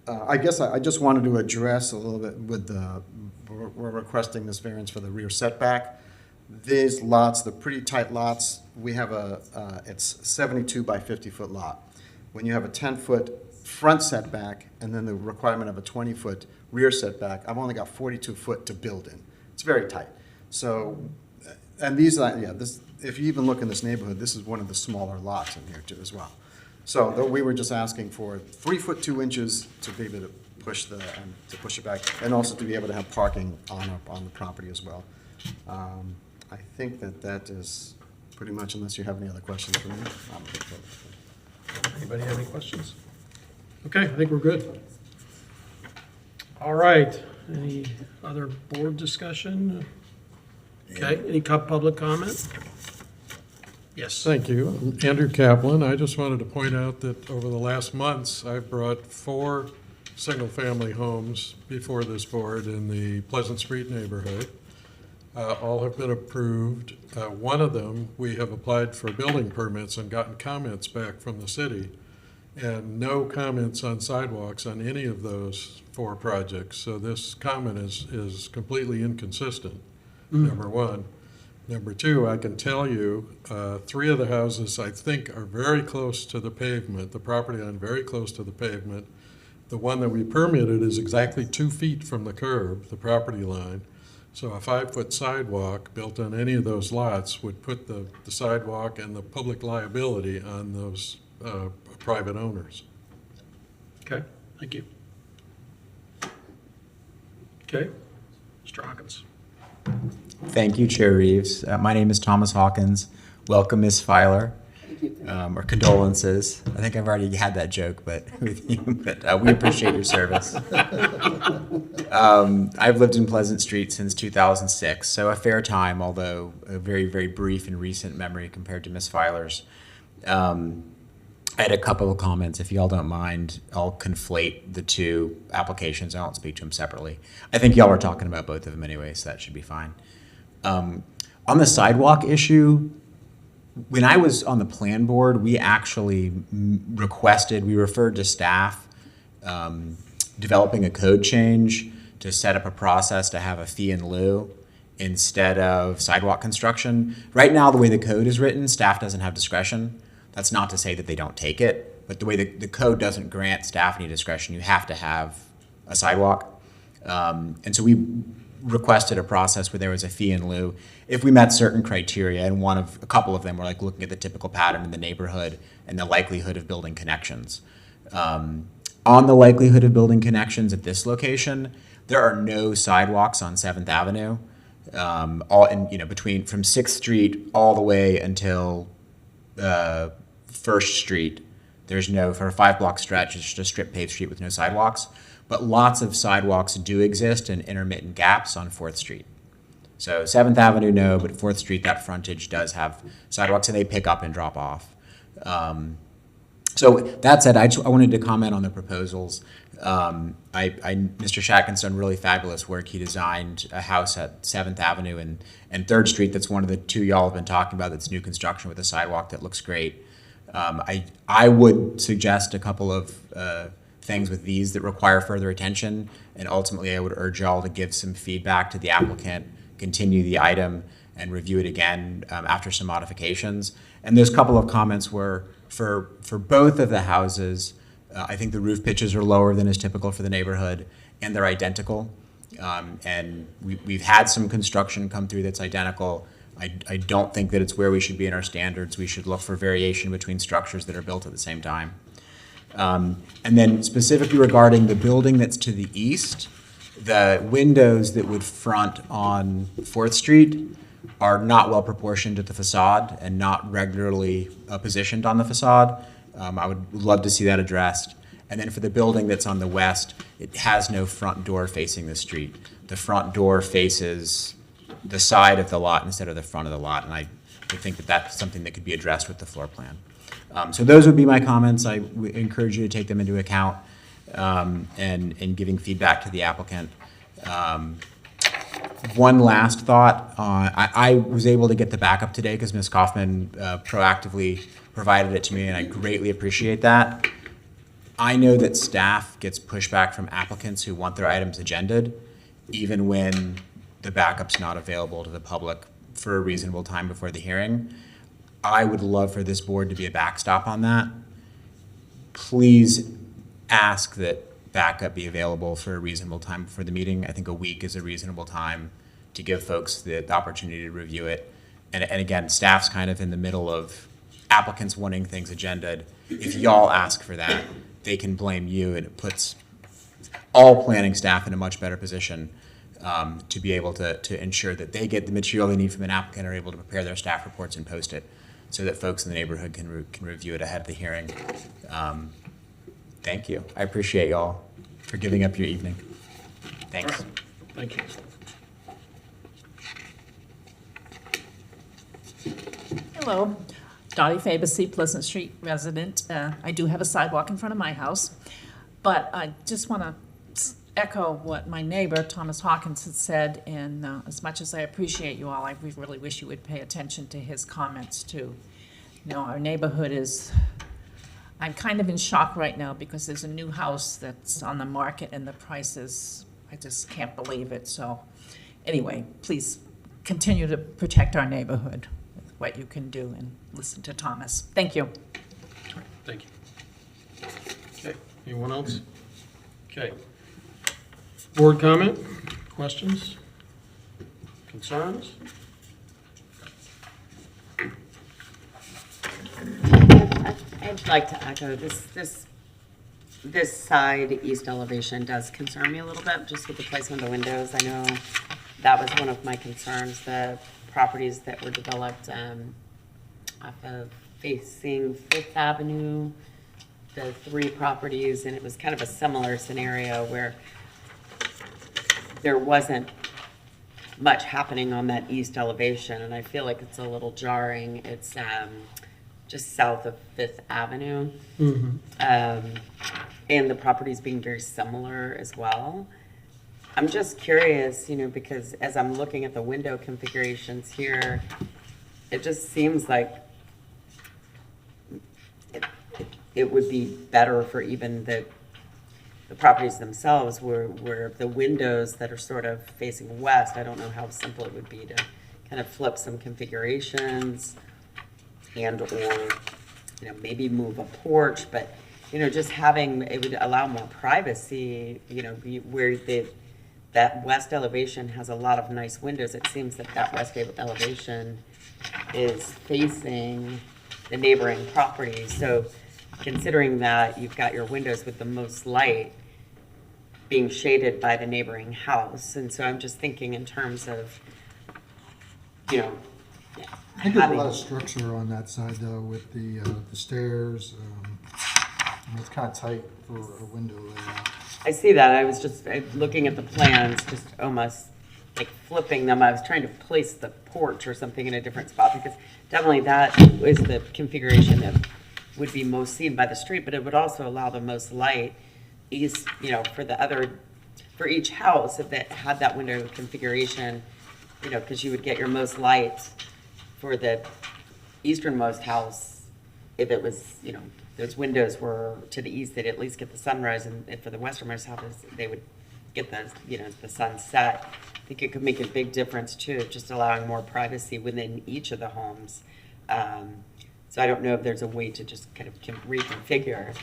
I guess I just wanted to address a little bit with we're requesting this variance for the rear setback. These lots, the pretty tight lots, we have it's 72 by 50-foot lot. When you have a 10-foot front setback and then the requirement of a 20-foot rear setback, I've only got 42 foot to build in. It's very tight. So, and these, if you even look in this neighborhood, this is one of the smaller lots in here too as well. So we were just asking for 3 foot 2 inches to be able to push it back, and also to be able to have parking on the property as well. I think that is pretty much, unless you have any other questions for me. Anybody have any questions? Okay, I think we're good. All right, any other board discussion? Okay, any public comment? Yes. Thank you. I'm Andrew Kaplan. I just wanted to point out that over the last months, I've brought 4 single-family homes before this board in the Pleasant Street neighborhood. All have been approved. One of them, we have applied for building permits and gotten comments back from the city, and no comments on sidewalks on any of those 4 projects. So this comment is completely inconsistent, number one. Number two, I can tell you, 3 of the houses, I think, are very close to the pavement, the property line very close to the pavement. The one that we permitted is exactly 2 feet from the curb, the property line. So a 5-foot sidewalk built on any of those lots would put the sidewalk and the public liability on those private owners. Okay, thank you. Okay, Mr. Hawkins. Thank you, Chair Reeves. My name is Thomas Hawkins. Welcome, Ms. Filer. Or condolences. I think I've already had that joke, but with you, but we appreciate your service. I've lived in Pleasant Street since 2006, so a fair time, although a very, very brief and recent memory compared to Ms. Filer's. I had a couple of comments. If y'all don't mind, I'll conflate the 2 applications. I won't speak to them separately. I think y'all are talking about both of them anyway, so that should be fine. On the sidewalk issue, when I was on the plan board, we actually we referred to staff developing a code change to set up a process to have a fee in lieu instead of sidewalk construction. Right now, the way the code is written, staff doesn't have discretion. That's not to say that they don't take it, but the way the code doesn't grant staff any discretion, you have to have a sidewalk. And so we requested a process where there was a fee in lieu if we met certain criteria, and a couple of them were like looking at the typical pattern in the neighborhood and the likelihood of building connections. On the likelihood of building connections at this location, there are no sidewalks on 7th Avenue, from 6th Street all the way until 1st Street. There's for a 5-block stretch, it's just a strip paved street with no sidewalks. But lots of sidewalks do exist in intermittent gaps on 4th Street. So 7th Avenue, no, but 4th Street, that frontage does have sidewalks, and they pick up and drop off. So that said, I wanted to comment on the proposals. Mr. Shacken's done really fabulous work. He designed a house at 7th Avenue and 3rd Street. That's one of the 2 y'all have been talking about. That's new construction with a sidewalk that looks great. I would suggest a couple of things with these that require further attention, and ultimately I would urge y'all to give some feedback to the applicant, continue the item, and review it again after some modifications. And those couple of comments were for both of the houses. I think the roof pitches are lower than is typical for the neighborhood, and they're identical. And we've had some construction come through that's identical. I don't think that it's where we should be in our standards. We should look for variation between structures that are built at the same time. And then specifically regarding the building that's to the east, the windows that would front on 4th Street are not well proportioned to the facade and not regularly positioned on the facade. I would love to see that addressed. And then for the building that's on the west, it has no front door facing the street. The front door faces the side of the lot instead of the front of the lot, and I think that that's something that could be addressed with the floor plan. So those would be my comments. I encourage you to take them into account and giving feedback to the applicant. One last thought. I was able to get the backup today because Ms. Kaufman proactively provided it to me, and I greatly appreciate that. I know that staff gets pushback from applicants who want their items agended, even when the backup's not available to the public for a reasonable time before the hearing. I would love for this board to be a backstop on that. Please ask that backup be available for a reasonable time before the meeting. I think a week is a reasonable time to give folks the opportunity to review it. And again, staff's kind of in the middle of applicants wanting things agended. If y'all ask for that, they can blame you, and it puts all planning staff in a much better position to be able to ensure that they get the material they need from an applicant, are able to prepare their staff reports and post it so that folks in the neighborhood can review it ahead of the hearing. Thank you. I appreciate y'all for giving up your evening. Thanks. Thank you. Hello, Dottie Fabacy, Pleasant Street resident. I do have a sidewalk in front of my house, but I just want to echo what my neighbor, Thomas Hawkins, had said, and as much as I appreciate you all, I really wish you would pay attention to his comments too. You know, our neighborhood is, I'm kind of in shock right now because there's a new house that's on the market and the prices, I just can't believe it. So anyway, please continue to protect our neighborhood with what you can do, and listen to Thomas. Thank you. Thank you. Okay, anyone else? Okay. Board comment, questions, concerns? I'd like to echo this side east elevation does concern me a little bit, just with the placement of the windows. I know that was one of my concerns, the properties that were developed off of facing Fifth Avenue, the 3 properties, and it was kind of a similar scenario where there wasn't much happening on that east elevation, and I feel like it's a little jarring. It's just south of Fifth Avenue, and the properties being very similar as well. I'm just curious, you know, because as I'm looking at the window configurations here, it just seems like it would be better for even the properties themselves where the windows that are sort of facing west, I don't know how simple it would be to kind of flip some configurations and or, you know, maybe move a porch, but, you know, just having, it would allow more privacy, you know, where that west elevation has a lot of nice windows. It seems that that west elevation is facing the neighboring property. So considering that you've got your windows with the most light being shaded by the neighboring house. And so I'm just thinking in terms of, you know, I think there's a lot of structure on that side though, with the stairs. It's kind of tight for a window layout. I see that. I was just looking at the plans, just almost like flipping them. I was trying to place the porch or something in a different spot, because definitely that is the configuration that would be most seen by the street, but it would also allow the most light east, you know, for each house, if it had that window configuration, you know, because you would get your most light for the easternmost house if it was, you know, those windows were to the east, they'd at least get the sunrise, and for the westernmost houses, they would get the, you know, the sunset. I think it could make a big difference too, just allowing more privacy within each of the homes. So I don't know if there's a way to just kind of reconfigure.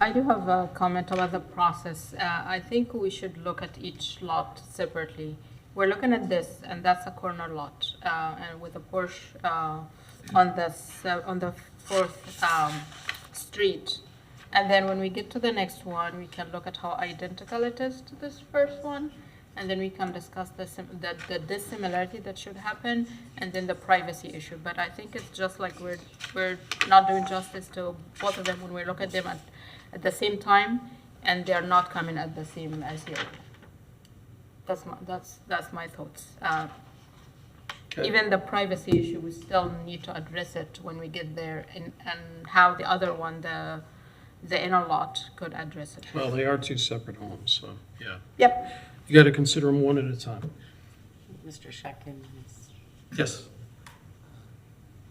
I do have a comment about the process. I think we should look at each lot separately. We're looking at this, and that's a corner lot, and with a Porsche on the fourth street. And then when we get to the next one, we can look at how identical it is to this first one, and then we can discuss the dissimilarity that should happen, and then the privacy issue. But I think it's just like we're not doing justice to both of them when we look at them at the same time, and they're not coming at the same as here. That's my thoughts. Okay. Even the privacy issue, we still need to address it when we get there, and how the other one, the inner lot, could address it. Well, they are two separate homes, so, yeah. Yep. You got to consider them one at a time. Mr. Shekin. Yes.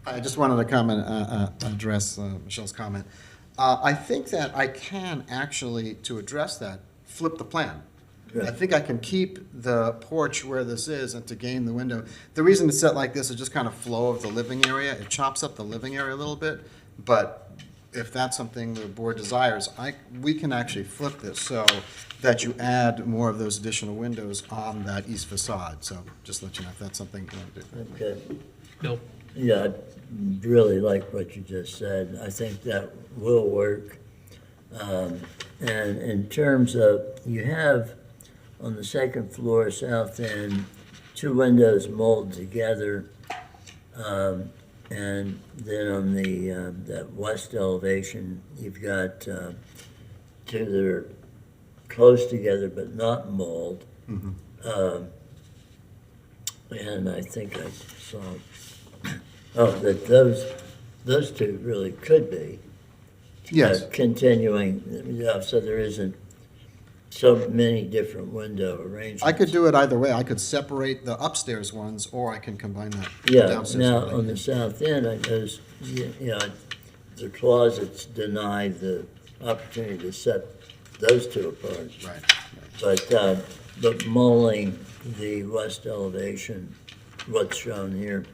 I just wanted to comment, address Michelle's comment. I think that I can actually, to address that, flip the plan. I think I can keep the porch where this is and to gain the window. The reason it's set like this is just kind of flow of the living area. It chops up the living area a little bit, but if that's something the board desires, we can actually flip this so that you add more of those additional windows on that east facade. So just let you know if that's something you want to do. Okay. Bill? Yeah, I really like what you just said. I think that will work. And in terms of, you have on the second floor, south end, two windows molded together. And then on the that west elevation, you've got two that are close together but not mold. And I think I saw, that those two really could be. Yes. Continuing, so there isn't so many different window arrangements. I could do it either way. I could separate the upstairs ones, or I can combine that Yeah, downstairs. now one. on the south end, I noticed, the closets deny the opportunity to set those two apart. Right. But mulling the west elevation, what's shown here,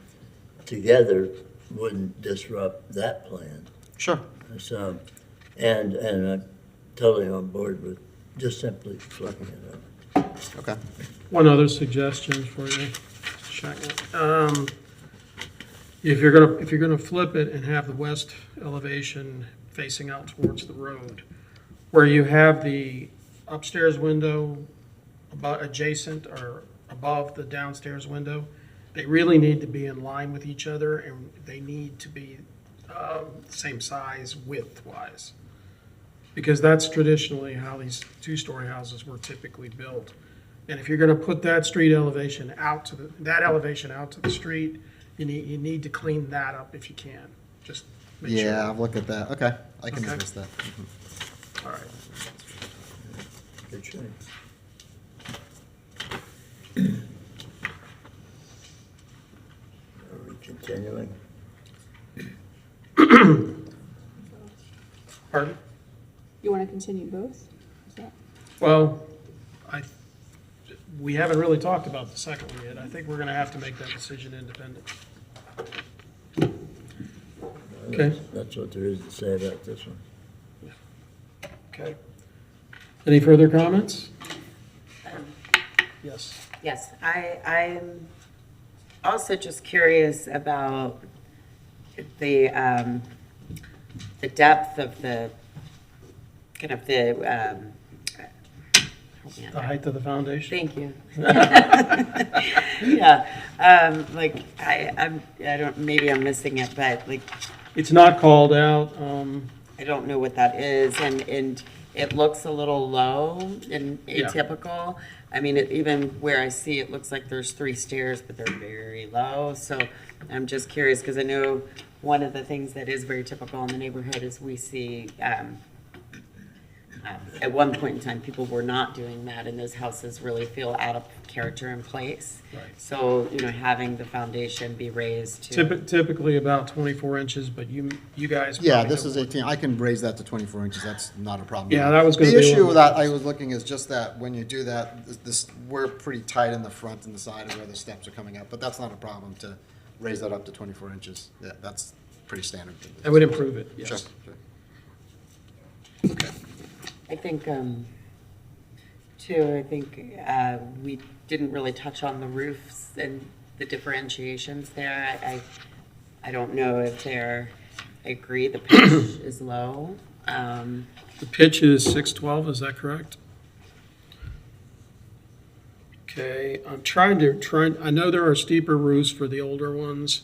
together wouldn't disrupt that plan. Sure. So, and I'm totally on board with just simply flipping it up. Okay. One other suggestion for you, Shaq. If you're gonna flip it and have the west elevation facing out towards the road, where you have the upstairs window about adjacent or above the downstairs window, they really need to be in line with each other, and they need to be same size width-wise. Because that's traditionally how these two-story houses were typically built. And if you're gonna put that street elevation out to the street, you need to clean that up if you can. Just make sure. Yeah, I'll look at that. Okay, I can Okay. address that. All right. Good choice. Are we continuing? Pardon? You want to continue both? Is that- Well, we haven't really talked about the second one yet. I think we're gonna have to make that decision independent. Okay. That's what there is to say about this one. Okay. Any further comments? Yes. Yes, I'm also just curious about the depth of the, kind of the, help me out The there. height of the foundation? Thank you. Yeah, like, I don't, maybe I'm missing it, but like, It's not called out. I don't know what that is, and it looks a little low and Yeah. atypical. I mean, even where I see it looks like there's 3 stairs, but they're very low. So I'm just curious, because I know one of the things that is very typical in the neighborhood is we see, at one point in time, people were not doing that, and those houses really feel out of character and place. Right. So, having the foundation be raised to. Typically about 24 inches, but you guys. Yeah, probably this know is what- 18. I can raise that to 24 inches. That's not a problem. Yeah, that was gonna The be issue one- that I was looking is just that when you do that, we're pretty tight in the front and the side of where the steps are coming up, but that's not a problem to raise that up to 24 inches. Yeah, that's pretty standard. That would improve it, yes. Sure, sure. I think, too, I think we didn't really touch on the roofs and the differentiations there. I don't know if they're, I agree, the pitch is low. The pitch is 612, is that correct? Okay, I'm I know there are steeper roofs for the older ones.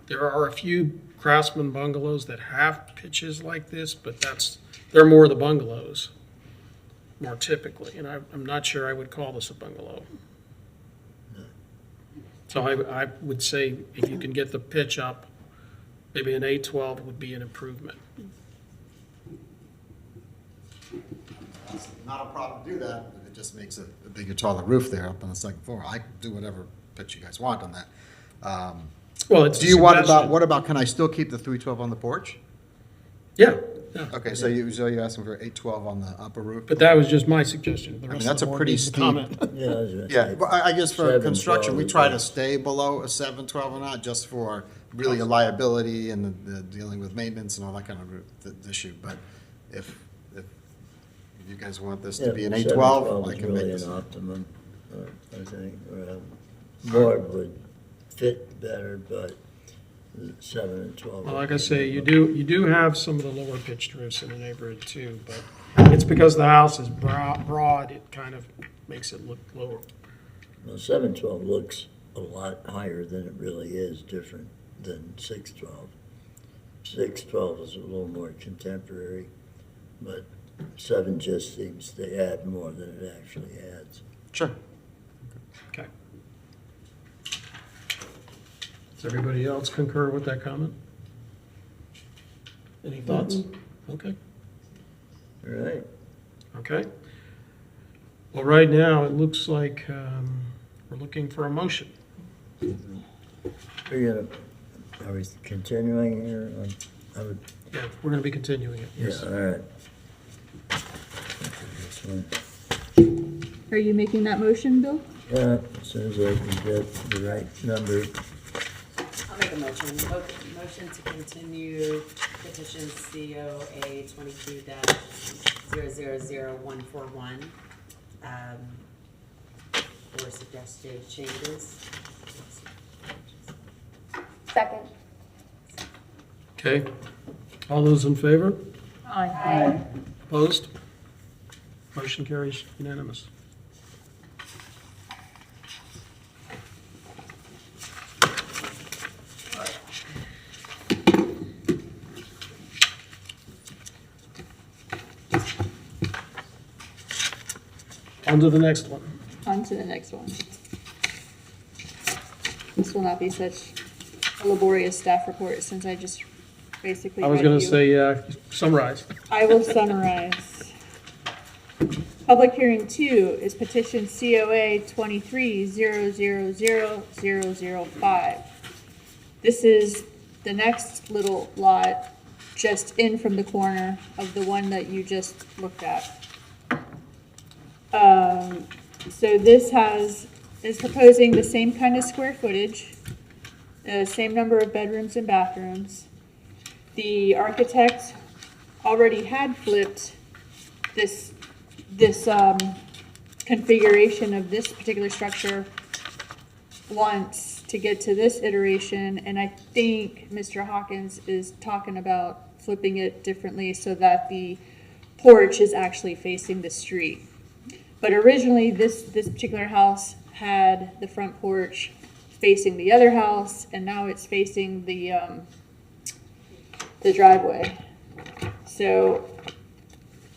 There are a few Craftsman bungalows that have pitches like this, but they're more the bungalows, more typically, and I'm not sure I would call this a bungalow. So I would say if you can get the pitch up, maybe an 812 would be an improvement. It's not a problem to do that, but it just makes a bigger, taller roof there up on the second floor. I do whatever pitch you guys want on that. Well, it's a Do you want suggestion. what about, can I still keep the 312 on the porch? Yeah, yeah. Okay, so you're asking for 812 on the upper roof? But that was just my suggestion. The I mean, rest that's of a the board pretty needs to steep- comment. Yeah, I was gonna Yeah, say, well, I guess for 712 construction, we is try to like- stay below a 712 or not, just for really a liability and the dealing with maintenance and all that kind of issue. But if you guys want this to Yeah, be an 712 812, I is can make really this. an optimum, I think. Board would fit better, but 7 and 12. Well, like I say, you do have some of the lower pitched roofs in the neighborhood too, but it's because the house is broad, it kind of makes it look lower. Well, 712 looks a lot higher than it really is, different than 612. 612 is a little more contemporary, but 7 just seems to add more than it actually adds. Sure. Okay. Does everybody else concur with that comment? Any thoughts? Okay, All right. okay. Well, right now, it looks like we're looking for a motion. Are we continuing here? I would, Yeah, we're going to be continuing it, yeah, yes. all right. This one. Are you making that motion, Bill? Yeah, as soon as I can get the right number. I'll make a motion. Motion to continue petition COA 22-000141 for suggested changes. Second. Okay, all those in favor? Aye. Opposed? Motion carries unanimous. On to the next one. On to the next one. This will not be such a laborious staff report since I just basically I was read going to you. say, summarize. I will summarize. Public hearing 2 is petition COA 23-000-005. This is the next little lot just in from the corner of the one that you just looked at. So this is proposing the same kind of square footage, same number of bedrooms and bathrooms. The architect already had flipped this configuration of this particular structure once to get to this iteration, and I think Mr. Hawkins is talking about flipping it differently so that the porch is actually facing the street. But originally, this particular house had the front porch facing the other house, and now it's facing the driveway. So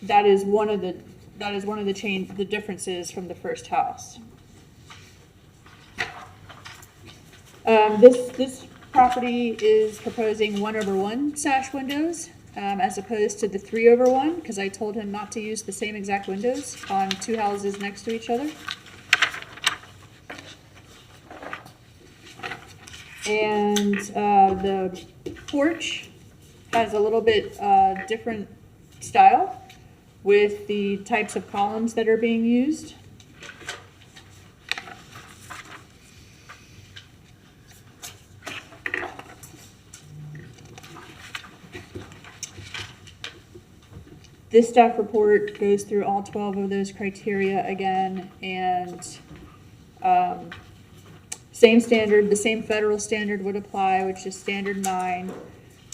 that is one of the the differences from the first house. This property is proposing 1/1 sash windows, as opposed to the 3/1, because I told him not to use the same exact windows on two houses next to each other. And the porch has a little bit different style with the types of columns that are being used. This staff report goes through all 12 of those criteria again, and same standard, the same federal standard would apply, which is standard 9,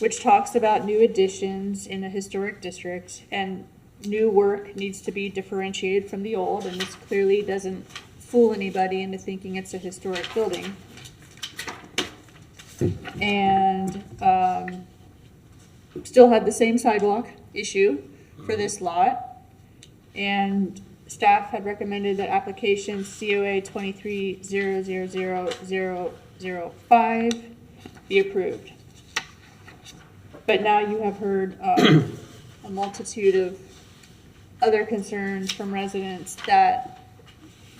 which talks about new additions in a historic district, and new work needs to be differentiated from the old, and this clearly doesn't fool anybody into thinking it's a historic building. And still had the same sidewalk issue for this lot, and staff had recommended that application COA 23000005 be approved. But now you have heard a multitude of other concerns from residents that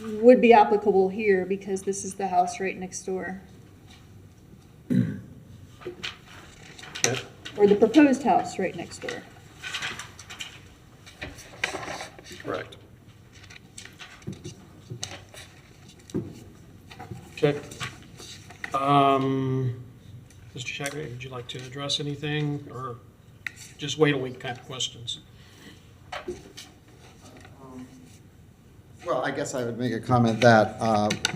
would be applicable here because this is the house right next door. Okay. Or the proposed house right next door. Correct. Okay. Mr. Shaggy, would you like to address anything, or just wait till we have questions? Well, I guess I would make a comment that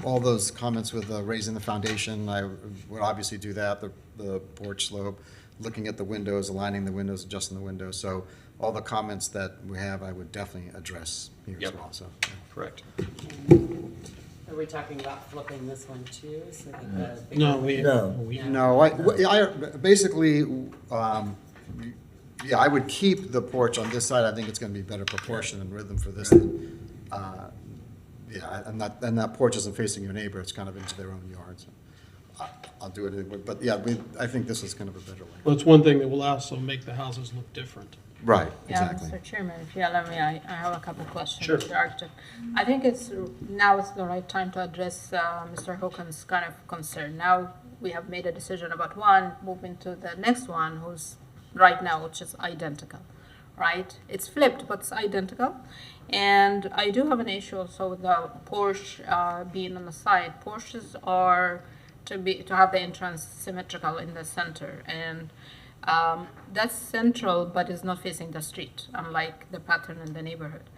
all those comments with raising the foundation, I would obviously do that, the porch slope, looking at the windows, aligning the windows, adjusting the windows. So all the comments that we have, I would definitely address here as well. So, yeah. Correct. Are we talking about flipping this one too? So that the No, No, I basically, yeah, I would keep the porch on this side. I think it's going to be better proportion and rhythm for this than, yeah, and that porch isn't facing your neighbor. It's kind of into their own yard. So I'll do it anyway. But yeah, I think this is kind of a better way. Well, it's one thing that will also make the houses look different. Right, Yeah, exactly. Mr. Chairman, if you allow me, I have a couple of questions. Sure. to the architect. I think now is the right time to address Mr. Hogan's kind of concern. Now we have made a decision about one, moving to the next one, who's right now, which is identical, right? It's flipped, but it's identical. And I do have an issue also with the porch being on the side. Porches are to have the entrance symmetrical in the center, and that's central, but is not facing the street, unlike the pattern in the neighborhood.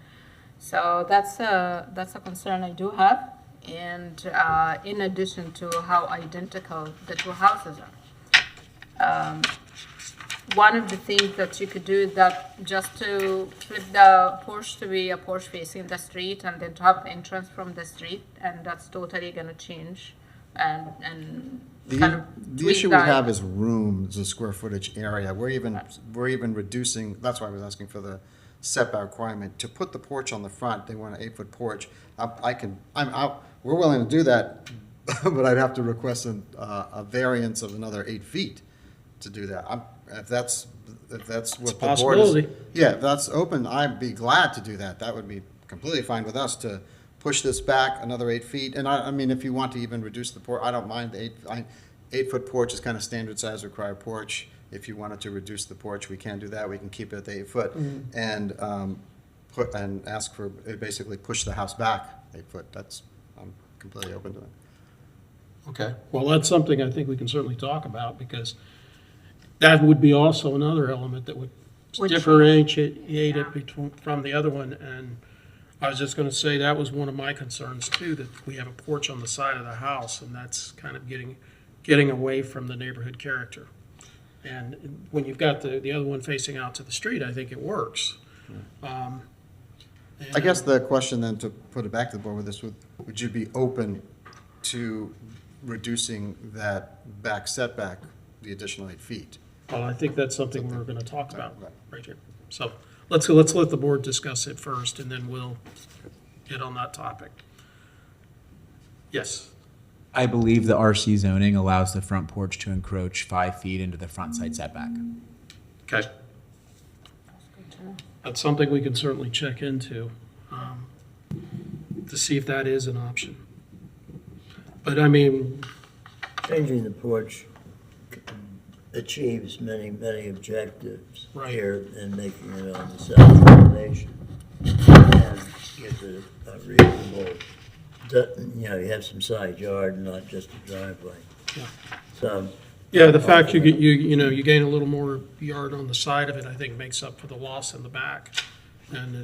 So that's a concern I do have. And in addition to how identical the two houses are, one of the things that you could do is that just to flip the porch to be a porch facing the street, and then to have the entrance from the street, and that's totally going to change and kind of The tweak issue we that. have is room, the square footage area. We're even reducing, that's why I was asking for the setback requirement. To put the porch on the front, they want an 8-foot porch. We're willing to do that, but I'd have to request a variance of another 8 feet to do that. If that's what the board is. possibility. Yeah, if that's open, I'd be glad to do that. That would be completely fine with us to push this back another 8 feet. And I mean, if you want to even reduce the porch, I don't mind the 8-foot porch is kind of standard size required porch. If you wanted to reduce the porch, we can do that. We can keep it at the 8 foot and ask for, basically push the house back 8 foot. I'm completely open to that. Okay, well, that's something I think we can certainly talk about, because that would be also another element that would differentiate it from the other one. And I was just going to say, that was one of my concerns too, that we have a porch on the side of the house, and that's kind of getting away from the neighborhood character. And when you've got the other one facing out to the street, I think it works. I guess the question then, to put it back to the board with this, would you be open to reducing that back setback, the additional 8 feet? Well, I think that's something we're going to talk about right here. So let's let the board discuss it first, and then we'll get on that topic. Yes. I believe the RC zoning allows the front porch to encroach 5 feet into the front side setback. Okay. That's something we can certainly check into to see if that is an option. But I mean, Changing the porch achieves many, many objectives Right. here in making it on the south elevation. And gives it a reasonable, you have some side yard, not just a driveway. Yeah. So Yeah, the fact you get, you gain a little more yard on the side of it, I think makes up for the loss in the back. And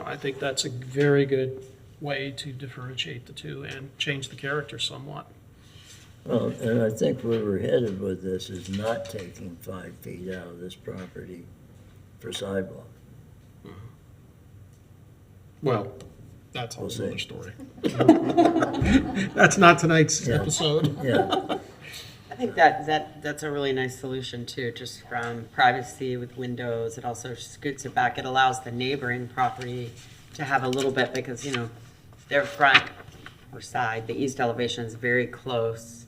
I think that's a very good way to differentiate the two and change the character somewhat. Well, and I think where we're headed with this is not taking 5 feet out of this property for sidewalk. Well, that's a whole We'll other see. story. That's not tonight's Yeah. episode. Yeah, I think that's a really nice solution too, just from privacy with windows. It also scoots it back. It allows the neighboring property to have a little bit, because, their front or side, the east elevation is very close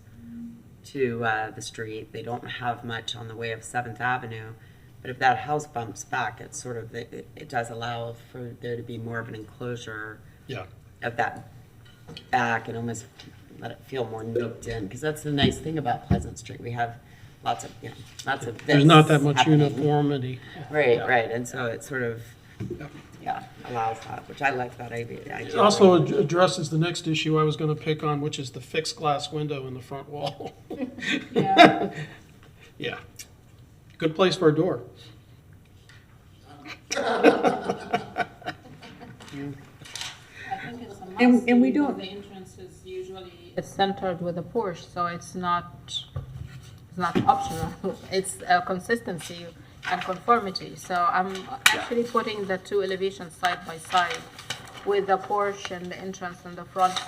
to the street. They don't have much on the way of 7th Avenue. But if that house bumps back, it's sort of, it does allow for there to be more of an enclosure Yeah. of that back, and almost let it feel more nooked in, because that's the nice thing about Pleasant Street. We have lots of this There's not that much happening. uniformity. Right, Yeah. right, and so it sort of, allows that, which I like that idea. It also addresses the next issue I was going to pick on, which is the fixed glass window in the front wall. Yeah. Yeah. Good place for a door. And we don't- The entrance is usually it's centered with a porch, so it's not optional. It's a consistency and conformity. So I'm actually putting the two elevations side by side with the porch and the entrance in the front.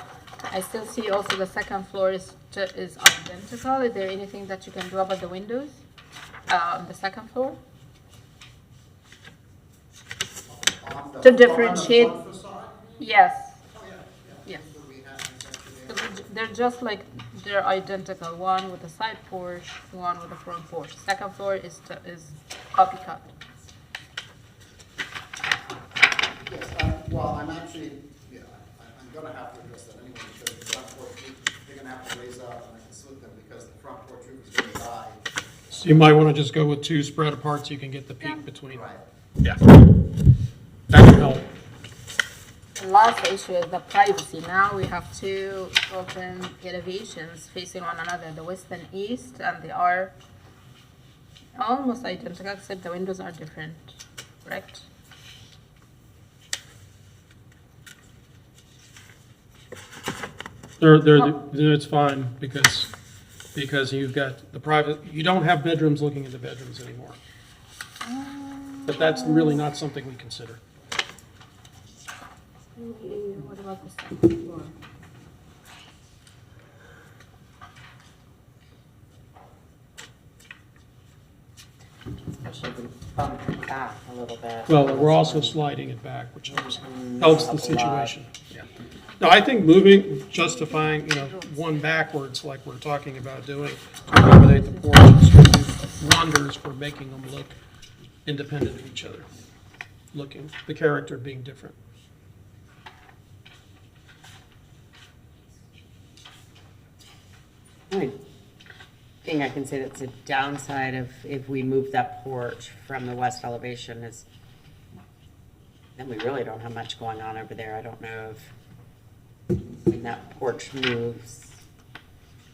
I still see also the second floor is identical. Is there anything that you can do about the windows on the second floor? To differentiate. Yes. Yes. So they're just like, they're identical, one with a side porch, one with a front porch. Second floor is copycat. Yes, well, I'm actually, I'm gonna have to address that anyway, because the front porch roof, they're gonna have to raise up and I can slip them because the front porch roof is very high. So you might want to just go with two spread apart so you can get the peak between. Right. Yeah. That can help. The last issue is the privacy. Now we have two open elevations facing one another, the west and east, and they are almost identical except the windows are different, correct? It's fine because you've got the private, you don't have bedrooms looking at the bedrooms anymore. But that's really not something we consider. What about the second floor? Especially if we bump it back a little bit. Well, we're also sliding it back, which helps the situation. Yeah. No, I think justifying, one backwards like we're talking about doing to accommodate the porches will do wonders for making them look independent of each other, the character being different. Only thing I can say that's a downside of if we move that porch from the west elevation is, then we really don't have much going on over there. I don't know if when that porch moves,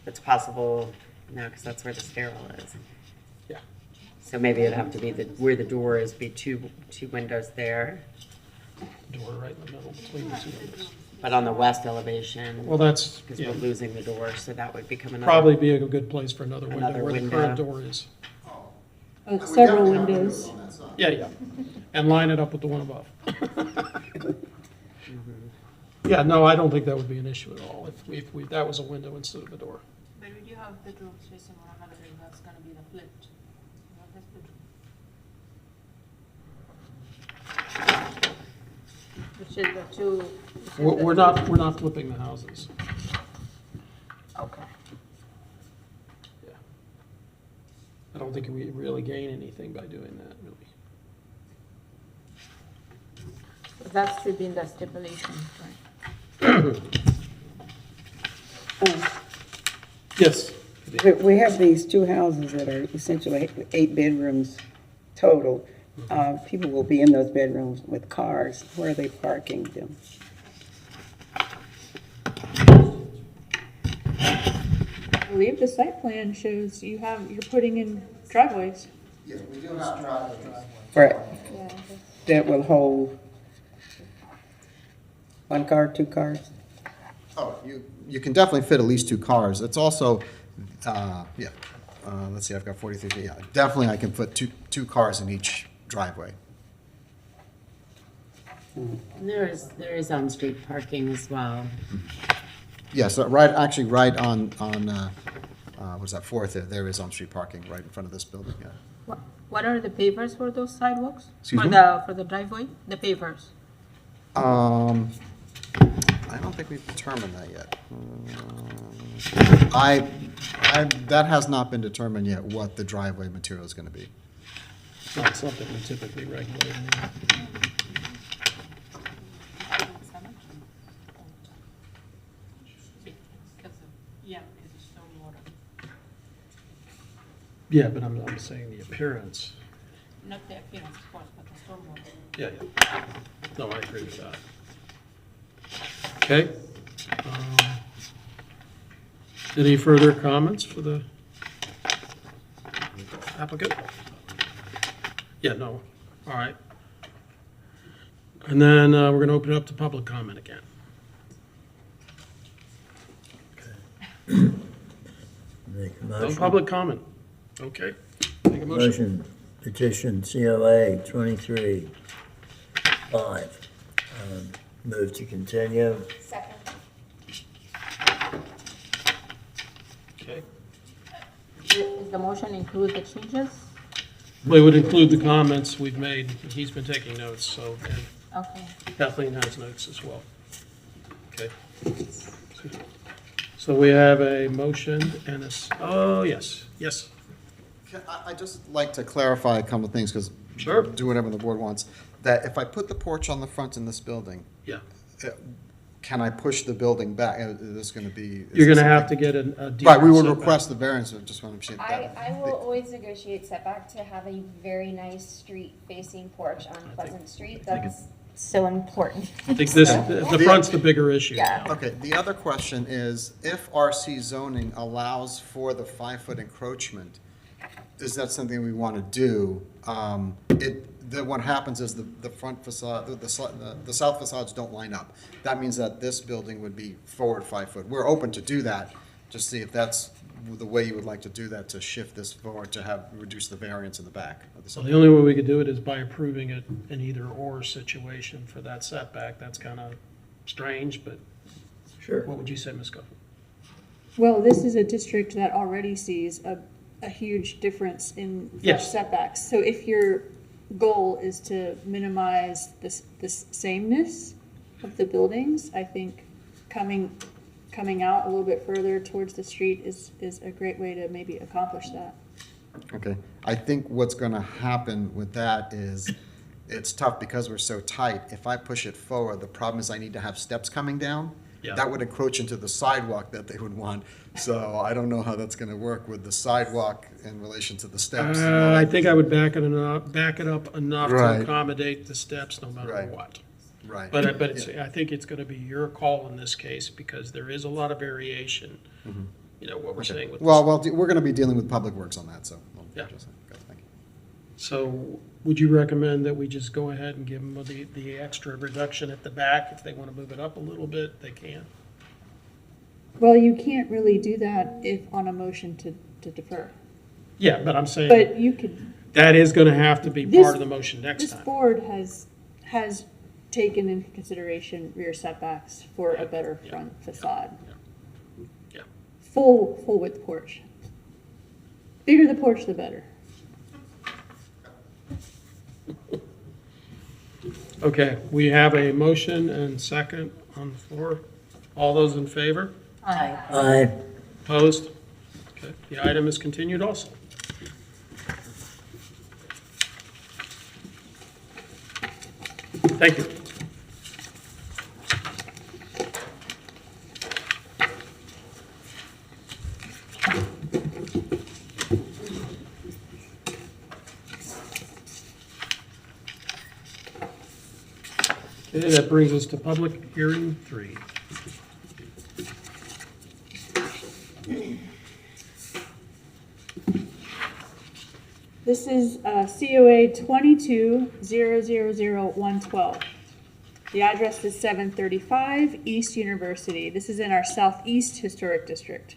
if it's possible, because that's where the stairwell is. Yeah. So maybe it'd have to be where the door is, be two windows there, Door right in the middle between the two windows. but on the west elevation. Well, that's, Because yeah, we're losing the door, so that would become another. probably be a good place for another window Another where the window. current door is. Several windows. Yeah, yeah. And line it up with the one above. Yeah, no, I don't think that would be an issue at all if that was a window instead of a door. But we do have bedrooms facing one another, and that's gonna be the flipped. Not this bedroom. Which is the two. We're not flipping the houses. Okay. Yeah. I don't think we really gain anything by doing that, really. So that should be in the stipulation, right? Yes. We have these two houses that are essentially 8 bedrooms total. People will be in those bedrooms with cars. Where are they parking them? believe the site plan shows you're putting in driveways. Yeah, we do have driveways. For, that will hold one car, two cars? Oh, you can definitely fit at least 2 cars. It's also, let's see, I've got 43 feet. Yeah, definitely I can put two cars in each driveway. And there is on-street parking as well. Yes, right on, what's that, 4th, there is on-street parking right in front of this building, yeah. What are the pavers for those sidewalks? Excuse For me? for the driveway, the pavers? I don't think we've determined that yet. That has not been determined yet, what the driveway material is gonna be. It's not something we typically regulate. Yeah, but I'm saying the appearance. Not the appearance, of course, but the stormwater. Yeah. No, I agree with that. Okay. Any further comments for the applicant? Yeah, no. All right. And then we're going to open it up to public comment again. Make a No motion. public comment. Okay. Make a motion. Motion, petition COA 23-5. Move to continue. Second. Okay. Does the motion include the changes? We would include the comments we've made. He's been taking notes, so, and Okay. Kathleen has notes as well. Okay. So we have a motion and oh, yes, yes. I just like to clarify a couple of things, because Sure. do whatever the board wants, that if I put the porch on the front in this building, Yeah. can I push the building back? Is this gonna be? You're going to have to get a deeper Right, we would setback. request the variance, I just want to see I that. will always negotiate setback to have a very nice street facing porch on Pleasant Street. That's so important. I think this, the front's the bigger issue. Yeah. Okay, the other question is, if RC zoning allows for the 5-foot encroachment, is that something we want to do? What happens is the front facade, the south facades don't line up. That means that this building would be forward 5 foot. We're open to do that, just see if that's the way you would like to do that, to shift this forward, to reduce the variance in the back of the So side. the only way we could do it is by approving it in either or situation for that setback. That's kind of strange, but Sure. what would you say, Ms. Coffin? Well, this is a district that already sees a huge difference in Yes. setbacks. So if your goal is to minimize the sameness of the buildings, I think coming out a little bit further towards the street is a great way to maybe accomplish that. Okay, I think what's gonna happen with that is, it's tough because we're so tight. If I push it forward, the problem is I need to have steps coming down. Yeah. That would encroach into the sidewalk that they would want. So I don't know how that's gonna work with the sidewalk in relation to the steps. I think I would back it up enough to Right. accommodate the steps no matter Right. what. Right. But I think it's going to be your call in this case because there is a lot of variation, you know, what we're saying with this. Well, we're gonna be dealing with Public Works on that, so. Yeah. Okay, thank you. So would you recommend that we just go ahead and give them the extra reduction at the back? If they want to move it up a little bit, they can. Well, you can't really do that if on a motion to defer. Yeah, but I'm saying But you could, that is going to have to be This- part of the motion next this time. board has taken into consideration rear setbacks for a better Yeah. front facade. Yeah. Full width porch. Bigger the porch, the better. Okay, we have a motion and second on the floor. All those in favor? Aye. Opposed? Okay, the item is continued also. Thank you. Okay, that brings us to public hearing 3. This is COA 22-000-112. The address is 735 East University. This is in our Southeast Historic District.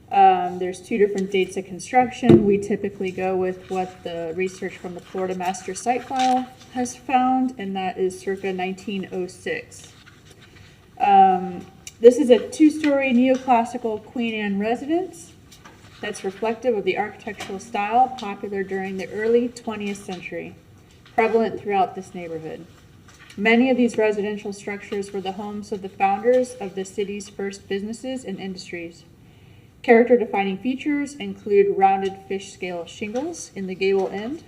There's two different dates of construction. We typically go with what the research from the Florida Master Site File has found, and that is circa 1906. This is a two-story neoclassical Queen Anne residence that's reflective of the architectural style popular during the early 20th century, prevalent throughout this neighborhood. Many of these residential structures were the homes of the founders of the city's first businesses and industries. Character-defining features include rounded fish scale shingles in the gable end,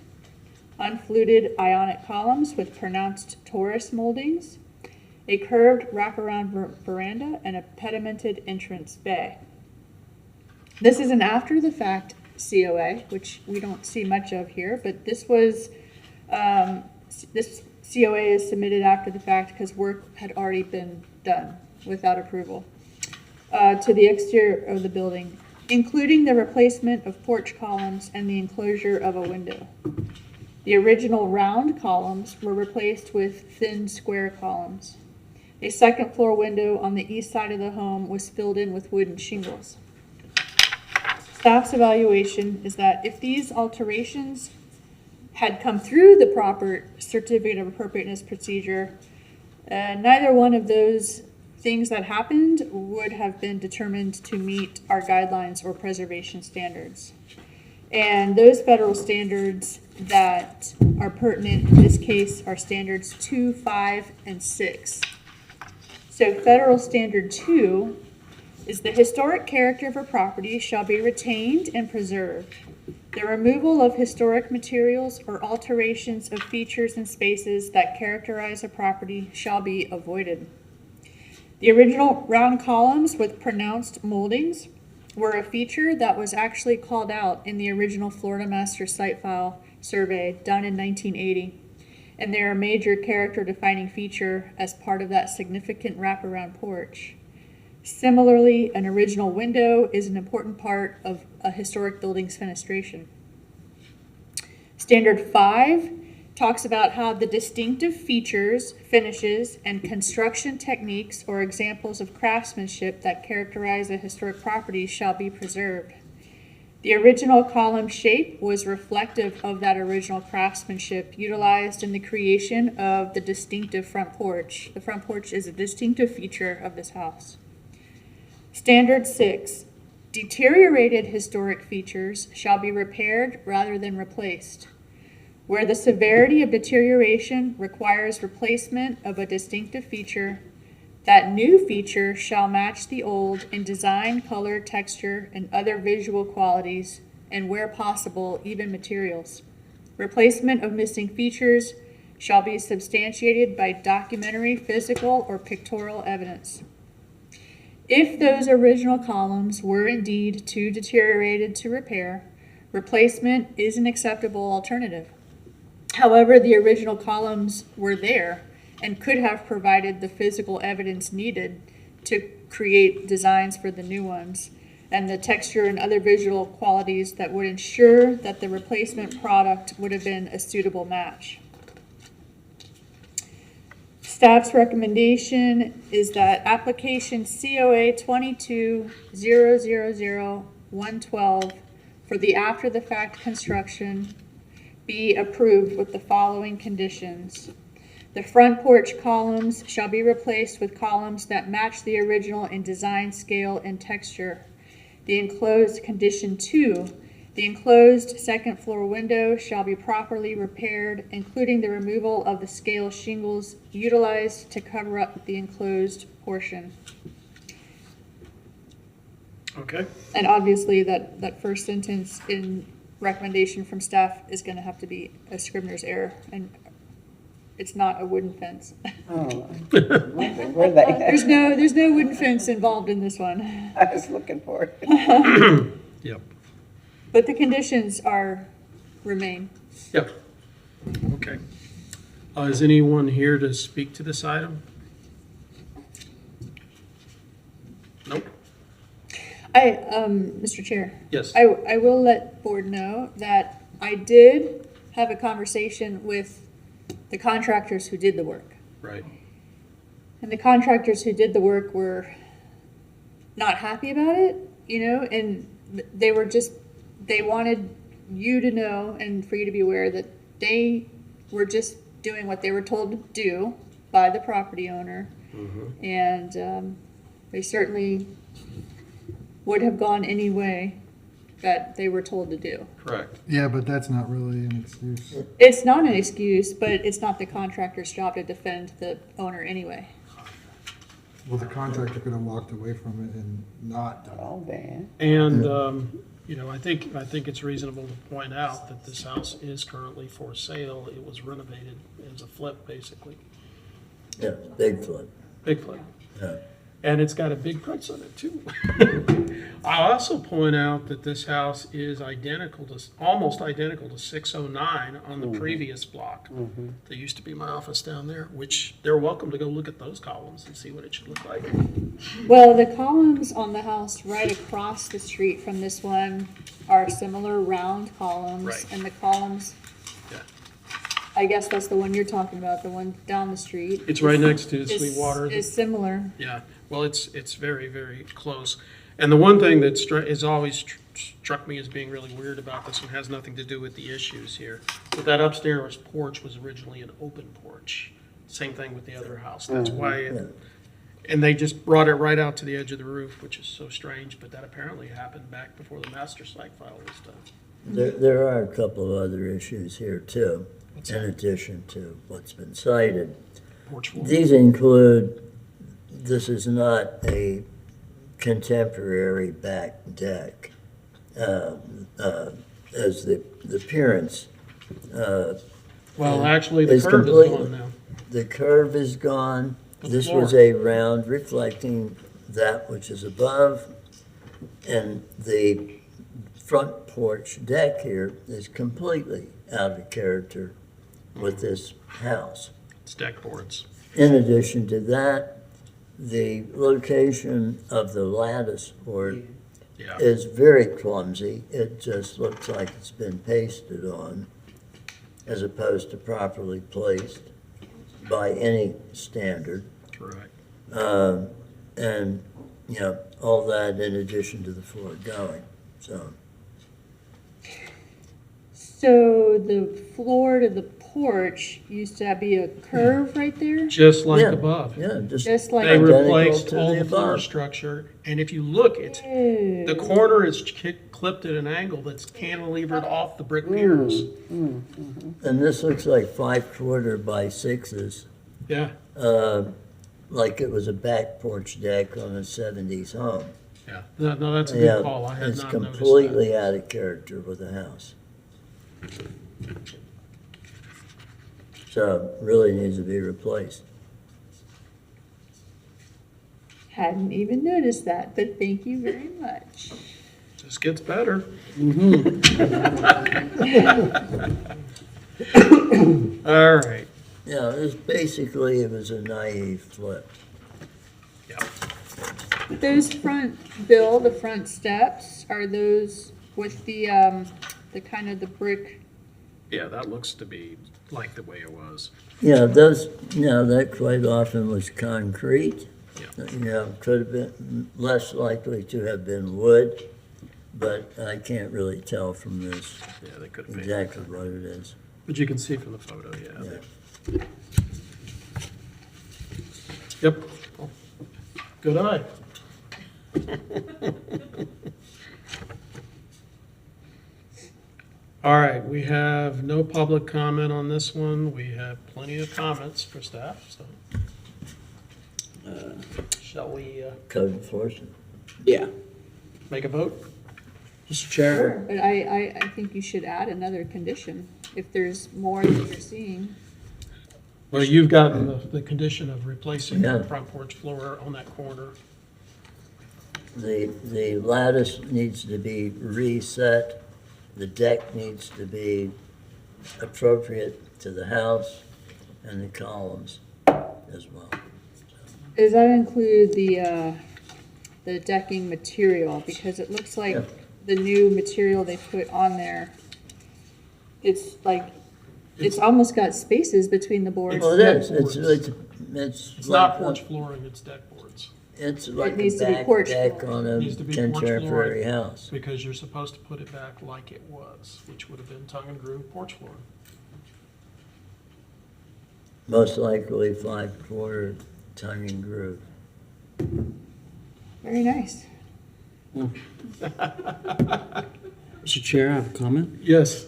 unfluted ionic columns with pronounced Taurus moldings, a curved wraparound veranda, and a pedimented entrance bay. This is an after-the-fact COA, which we don't see much of here, but this was this COA is submitted after the fact because work had already been done without approval to the exterior of the building, including the replacement of porch columns and the enclosure of a window. The original round columns were replaced with thin square columns. A second floor window on the east side of the home was filled in with wooden shingles. Staff's evaluation is that if these alterations had come through the proper certificate of appropriateness procedure, neither one of those things that happened would have been determined to meet our guidelines or preservation standards. And those federal standards that are pertinent in this case are standards 2, 5, and 6. So federal standard 2 is the historic character of a property shall be retained and preserved. The removal of historic materials or alterations of features and spaces that characterize a property shall be avoided. The original round columns with pronounced moldings were a feature that was actually called out in the original Florida Master Site File survey done in 1980. And they're a major character-defining feature as part of that significant wraparound porch. Similarly, an original window is an important part of a historic building's fenestration. Standard 5 talks about how the distinctive features, finishes, and construction techniques or examples of craftsmanship that characterize a historic property shall be preserved. The original column shape was reflective of that original craftsmanship utilized in the creation of the distinctive front porch. The front porch is a distinctive feature of this house. Standard 6, deteriorated historic features shall be repaired rather than replaced. Where the severity of deterioration requires replacement of a distinctive feature, that new feature shall match the old in design, color, texture, and other visual qualities, and where possible, even materials. Replacement of missing features shall be substantiated by documentary, physical, or pictorial evidence. If those original columns were indeed too deteriorated to repair, replacement is an acceptable alternative. However, the original columns were there and could have provided the physical evidence needed to create designs for the new ones, and the texture and other visual qualities that would ensure that the replacement product would have been a suitable match. Staff's recommendation is that application COA 22-000-112 for the after-the-fact construction be approved with the following conditions. The front porch columns shall be replaced with columns that match the original in design, scale, and texture. The enclosed condition 2, the enclosed second floor window shall be properly repaired, including the removal of the scale shingles utilized to cover up the enclosed portion. Okay. And obviously that first sentence in recommendation from staff is going to have to be a Scrivener's error, and it's not a wooden fence. Oh, where they? There's no wooden fence involved in this one. I was looking for it. Yep. But the conditions remain. Yep. Okay. Is anyone here to speak to this item? Nope. Mr. Chair. Yes. I will let board know that I did have a conversation with the contractors who did the work. Right. And the contractors who did the work were not happy about it, and they wanted you to know and for you to be aware that they were just doing what they were told to do by the property owner. And they certainly would have gone any way that they were told to do. Correct. Yeah, but that's not really an excuse. It's not an excuse, but it's not the contractor's job to defend the owner anyway. Well, the contractor could have walked away from it and not done it. All bad. And, I think it's reasonable to point out that this house is currently for sale. It was renovated as a flip, basically. Yeah, big flip. Big flip. Yeah. And it's got a big price on it, too. I'll also point out that this house is almost identical to 609 on the previous block. There used to be my office down there, which they're welcome to go look at those columns and see what it should look like. Well, the columns on the house right across the street from this one are similar round columns. Right. And the columns, Yeah. I guess that's the one you're talking about, the one down the street. It's right next to is- Sweetwater. Is similar. Yeah, well, it's very, very close. And the one thing that has always struck me as being really weird about this one has nothing to do with the issues here. But that upstairs porch was originally an open porch. Same thing with the other house. That's why, and they just brought it right out to the edge of the roof, which is so strange, but that apparently happened back before the master site file was done. There are a couple of other issues here too, in addition to what's been cited. Porch floor. These include, this is not a contemporary back deck, as the appearance. Well, actually, the is curve is completely- gone now. The curve is gone. The This floor. was a round reflecting that which is above, and the front porch deck here is completely out of character with this house. It's deck boards. In addition to that, the location of the lattice board Yeah. is very clumsy. It just looks like it's been pasted on as opposed to properly placed by any standard. Correct. And, all that in addition to the foregoing, so. So the floor to the porch used to be a curve right there? Just like Yeah, above. Yeah, Just like. They Identical replaced to all the the floor above. structure, and if you look, the Ew. corner is clipped at an angle that's cantilevered off the brick piers. And this looks like 5/4 by 6s, Yeah, like it was a back porch deck on a 70s home. yeah. No, that's a Yeah, good call. I had it's not noticed that. completely out of character with the house. So really needs to be replaced. Hadn't even noticed that, but thank you very much. Just gets better. All right. Yeah, it was a naive flip. Yeah. Those the front steps, are those with the kind of the brick? Yeah, that looks to be like the way it was. Yeah, that quite often was concrete. Yeah. Could have been less likely to have been wood, but I can't really tell from this Yeah, they could have painted exactly it. what it is. But you can see from the photo, yeah. Yeah. Yep. Good eye. All right, we have no public comment on this one. We have plenty of comments for staff, so. Shall we Code enforcement. Yeah. make a vote? Mr. Chair. But I think you should add another condition if there's more that you're seeing. Well, you've gotten the condition of replacing the Yeah. front porch floor on that corner. The lattice needs to be reset. The deck needs to be appropriate to the house and the columns as well. Does that include the decking material? Because it looks like Yeah. the new material they put on there it's like, it's almost got spaces between the boards. Well, it is, It's not porch flooring, it's deck boards. It's like needs to a be back porch deck flooring. on a Needs to be 10 porch temporary flooring. house. Because you're supposed to put it back like it was, which would have been tongue and groove porch flooring. Most likely 5/4 tongue and groove. Very nice. Mr. Chair, I have a comment. Yes.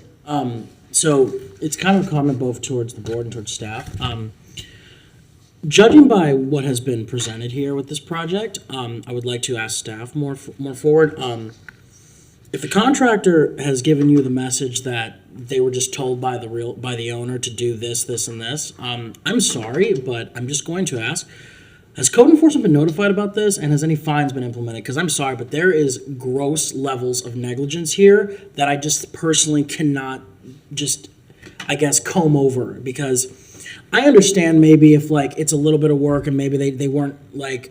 So it's kind of a comment both towards the board and towards staff. Judging by what has been presented here with this project, I would like to ask staff more forward. If the contractor has given you the message that they were just told by the owner to do this, this, and this, I'm sorry, but I'm just going to ask. Has code enforcement been notified about this, and has any fines been implemented? Because I'm sorry, but there is gross levels of negligence here that I just personally cannot just, I guess, comb over. Because I understand maybe if like it's a little bit of work and maybe they weren't like,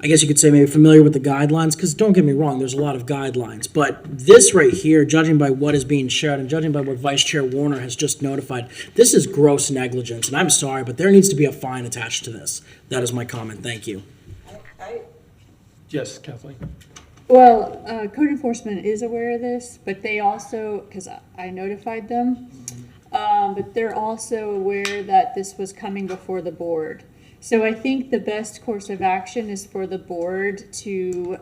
I guess you could say maybe familiar with the guidelines, because don't get me wrong, there's a lot of guidelines. But this right here, judging by what is being shared and judging by what Vice Chair Warner has just notified, this is gross negligence. And I'm sorry, but there needs to be a fine attached to this. That is my comment. Thank you. Yes, Kathleen. Well, code enforcement is aware of this, but they also, because I notified them, but they're also aware that this was coming before the board. So I think the best course of action is for the board to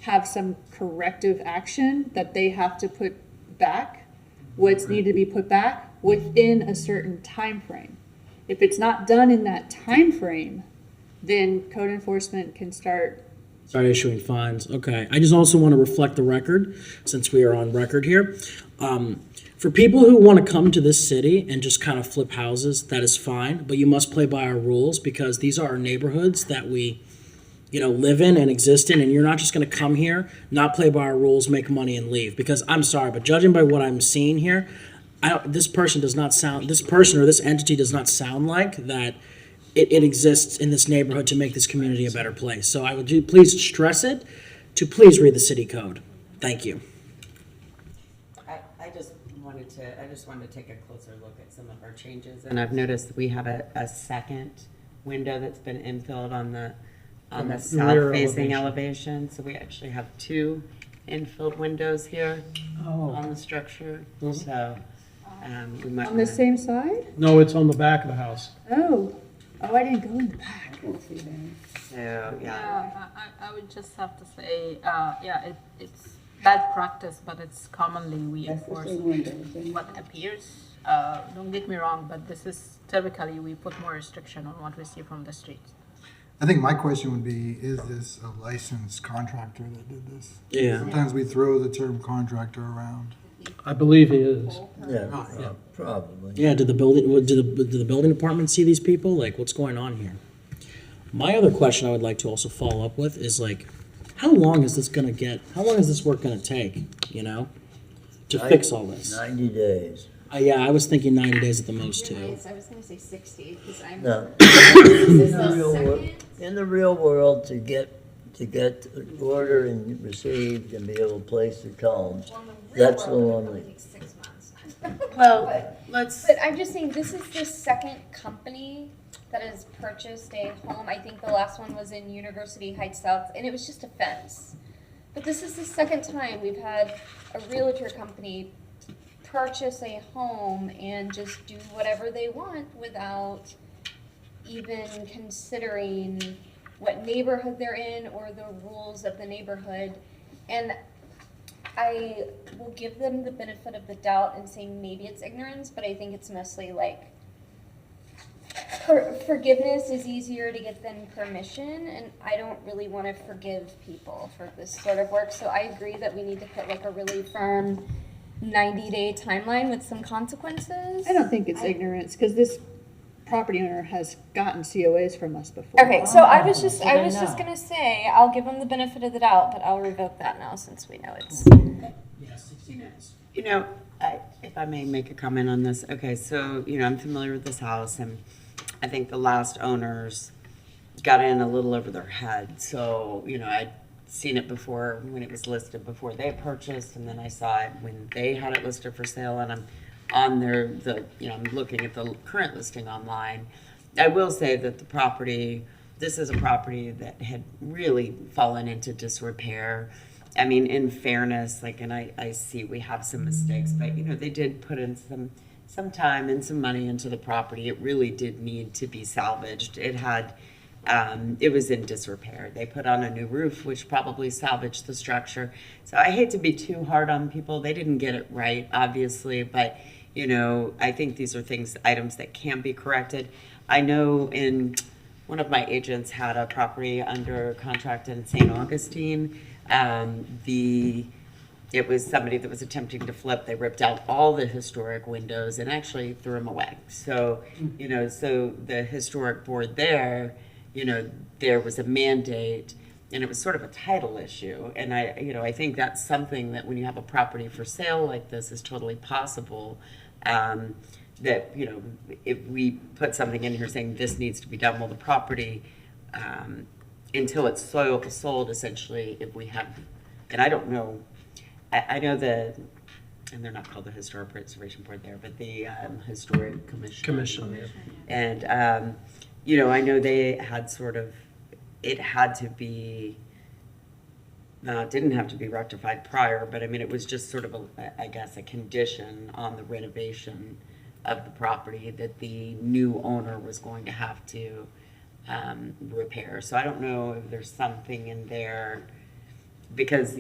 have some corrective action that they have to put back, what's needed to be put back within a certain time frame. If it's not done in that time frame, then code enforcement can start Issuing fines. Okay. I just also want to reflect the record, since we are on record here. For people who want to come to this city and just kind of flip houses, that is fine, but you must play by our rules, because these are our neighborhoods that we, live in and exist in, and you're not just going to come here, not play by our rules, make money, and leave. Because I'm sorry, but judging by what I'm seeing here, this person or this entity does not sound like that it exists in this neighborhood to make this community a better place. So I would please stress it to please read the city code. Thank you. I just wanted to take a closer look at some of our changes. And I've noticed that we have a second window that's been infilled on the south-facing elevation. So we actually have two infilled windows here on the structure. So we might on the same side. No, it's on the back of the house. Oh, I didn't go in the back. So yeah. Yeah, I would just have to say, it's bad practice, but it's commonly we enforce what appears. Don't get me wrong, but this is typically we put more restriction on what we see from the streets. I think my question would be, is this a licensed contractor that did this? Yeah. Sometimes we throw the term contractor around. I believe he is. Yeah, probably. Yeah, did the building department see these people? Like, what's going on here? My other question I would like to also follow up with is like, how long is this work gonna take, to fix all this? 90 days. Yeah, I was thinking 90 days at the most too. I was gonna say 60, because I'm. No. In the real world, to get ordered and received and be able to place the columns, that's the only. Well, let's. But I'm just saying, this is the second company that has purchased a home. I think the last one was in University Heights South, and it was just a fence. But this is the second time we've had a realtor company purchase a home and just do whatever they want without even considering what neighborhood they're in or the rules of the neighborhood. And I will give them the benefit of the doubt and say maybe it's ignorance, but I think it's mostly like forgiveness is easier to get than permission, and I don't really want to forgive people for this sort of work. So I agree that we need to put like a really firm 90-day timeline with some consequences. I don't think it's ignorance, because this property owner has gotten COAs from us before. Okay, so I was just gonna say I'll give them the benefit of the doubt, but I'll revoke that now since we know it's. If I may make a comment on this. Okay, so I'm familiar with this house, and I think the last owners got in a little over their head. So I'd seen it before when it was listed before they purchased, and then I saw it when they had it listed for sale, and I'm on I'm looking at the current listing online. I will say that this is a property that had really fallen into disrepair. I mean, in fairness, and I see we have some mistakes, but they did put in some time and some money into the property. It really did need to be salvaged. It was in disrepair. They put on a new roof, which probably salvaged the structure. So I hate to be too hard on people. They didn't get it right, obviously, but I think these are items that can be corrected. I know one of my agents had a property under contract in St. Augustine. It was somebody that was attempting to flip. They ripped out all the historic windows and actually threw them away. So, so the historic board there, there was a mandate, and it was sort of a title issue. And I think that's something that when you have a property for sale like this is totally possible. That, if we put something in here saying this needs to be done, well, the property, until it's sold, essentially, if we have, and I don't know, I know and they're not called the Historic Preservation Board there, but the Historic Commission. Yeah. And, I know they had it had to be, it didn't have to be rectified prior, but I mean, it was just sort of a condition on the renovation of the property that the new owner was going to have to repair. So I don't know if there's something in there, because,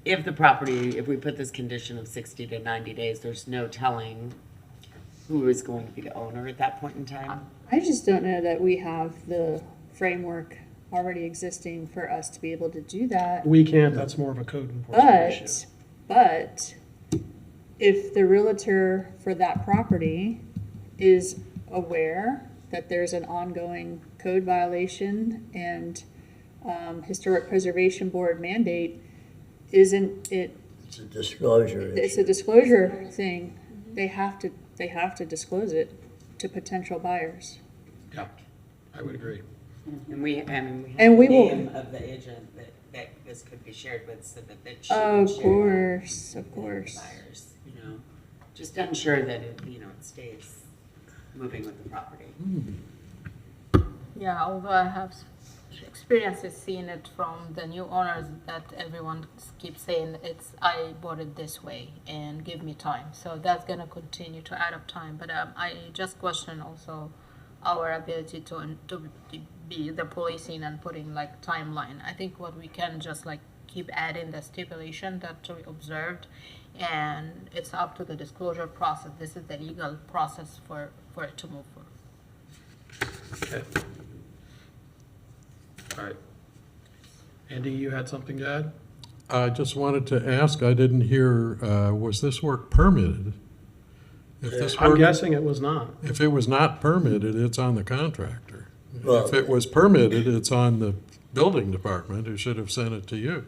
if the property, if we put this condition of 60 to 90 days, there's no telling who is going to be the owner at that point in time. I just don't know that we have the framework already existing for us to be able to do that. We can't, that's more of a code enforcement issue. But if the realtor for that property is aware that there's an ongoing code violation and Historic Preservation Board mandate, isn't it? It's a disclosure issue. It's a disclosure thing. They have to disclose it to potential buyers. Yeah, I would agree. And we have And we the will- name of the agent that this could be shared with, so that it should Of be shared course, with of course. buyers, just to ensure that it stays moving with the property. Yeah, although I have experiences seeing it from the new owners that everyone keeps saying I bought it this way and give me time. So that's gonna continue to add up time. But I just question also our ability to be the policing and putting timeline. I think what we can just keep adding the stipulation that we observed, and it's up to the disclosure process. This is the legal process for it to move forward. Okay. All right. Andy, you had something to add? I just wanted to ask, I didn't hear, was this work permitted? If this I'm work, guessing it was not. if it was not permitted, it's on the contractor. Well- If it was permitted, it's on the building department, who should have sent it to you.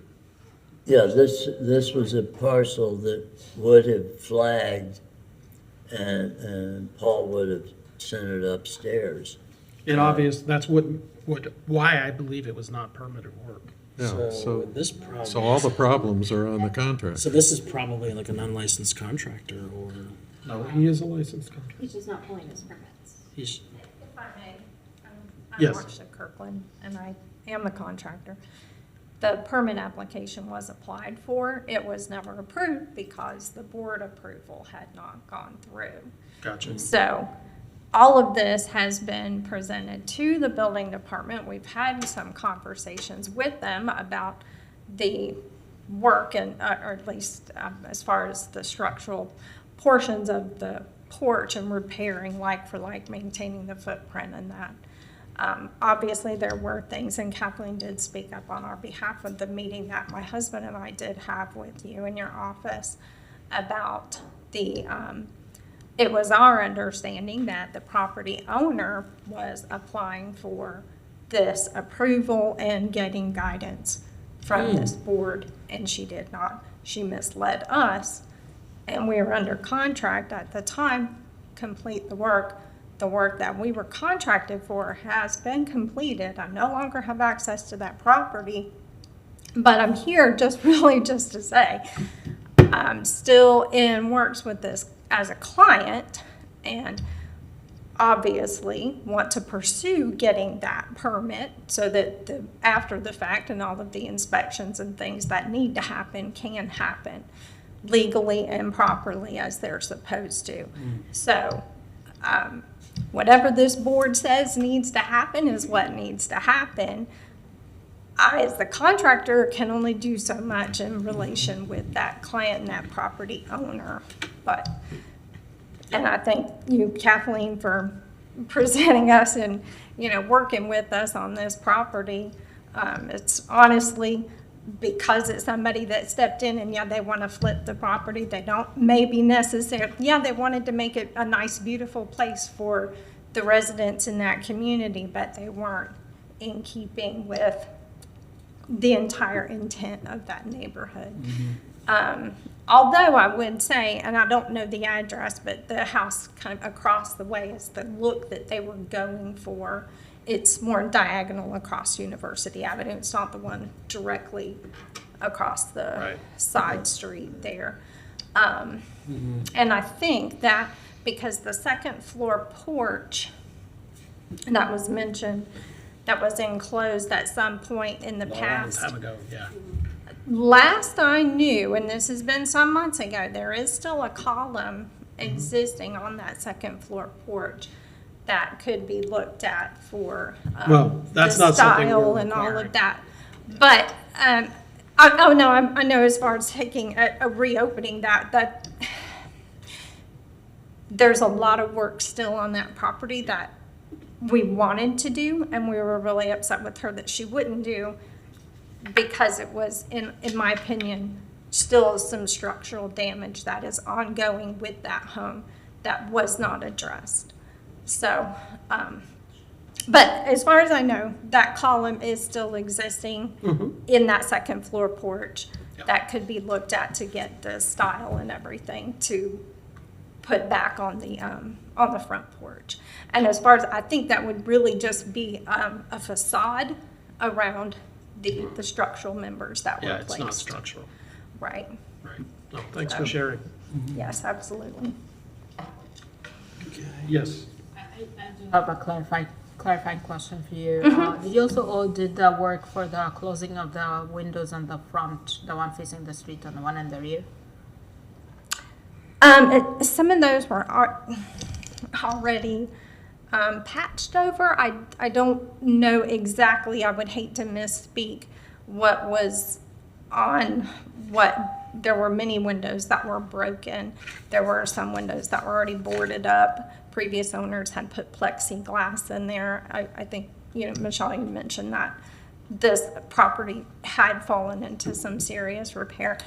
Yeah, this was a parcel that would have flagged, and Paul would have sent it upstairs. That's why I believe it was not permitted work. Yeah, So this problem. so all the problems are on the contractor. So this is probably like an unlicensed contractor, or No, he is a licensed contractor. He's just not pulling his permits. he's. If I may, I'm Yes. Marcia Kirkland, and I am the contractor. The permit application was applied for. It was never approved because the board approval had not gone through. Gotcha. So all of this has been presented to the building department. We've had some conversations with them about the work, and or at least as far as the structural portions of the porch and repairing like for like, maintaining the footprint and that. Obviously, there were things, and Kathleen did speak up on our behalf of the meeting that my husband and I did have with you in your office about the, it was our understanding that the property owner was applying for this approval and getting guidance from this board, and she did not. She misled us, and we were under contract at the time, complete the work. The work that we were contracted for has been completed. I no longer have access to that property. But I'm here just really just to say, I'm still in works with this as a client, and obviously want to pursue getting that permit so that after the fact and all of the inspections and things that need to happen can happen legally and properly as they're supposed to. So whatever this board says needs to happen is what needs to happen. I, as the contractor, can only do so much in relation with that client and that property owner. And I thank you, Kathleen, for presenting us and, working with us on this property. It's honestly because it's somebody that stepped in and, they want to flip the property. They don't maybe necessarily, they wanted to make it a nice, beautiful place for the residents in that community, but they weren't in keeping with the entire intent of that neighborhood. Although I would say, and I don't know the address, but the house kind of across the way is the look that they were going for. It's more diagonal across University Avenue. It's not the one directly across the side street there. And I think that because the second floor porch that was mentioned, that was enclosed at some point in the past. Long time ago, yeah. Last I knew, and this has been some months ago, there is still a column existing on that second floor porch that could be looked at for that's the not something style we're and all requiring. of that. But I know as far as taking a reopening that there's a lot of work still on that property that we wanted to do, and we were really upset with her that she wouldn't do, because it was, in my opinion, still some structural damage that is ongoing with that home that was not addressed. So, but as far as I know, that column is still existing in that second floor porch. That could be looked at to get the style and everything to put back on the front porch. And as far as, I think that would really just be a facade around the structural members that were Yeah, it's placed. not structural. Right. Right. No, thanks for sharing. Yes, absolutely. Yes. I do have a clarifying question for you. Did you also all did the work for the closing of the windows on the front, the one facing the street and the one in the rear? Some of those were already patched over. I don't know exactly. I would hate to misspeak what was on what. There were many windows that were broken. There were some windows that were already boarded up. Previous owners had put plexiglass in there. I think, Michelle, you mentioned that this property had fallen into some serious repair.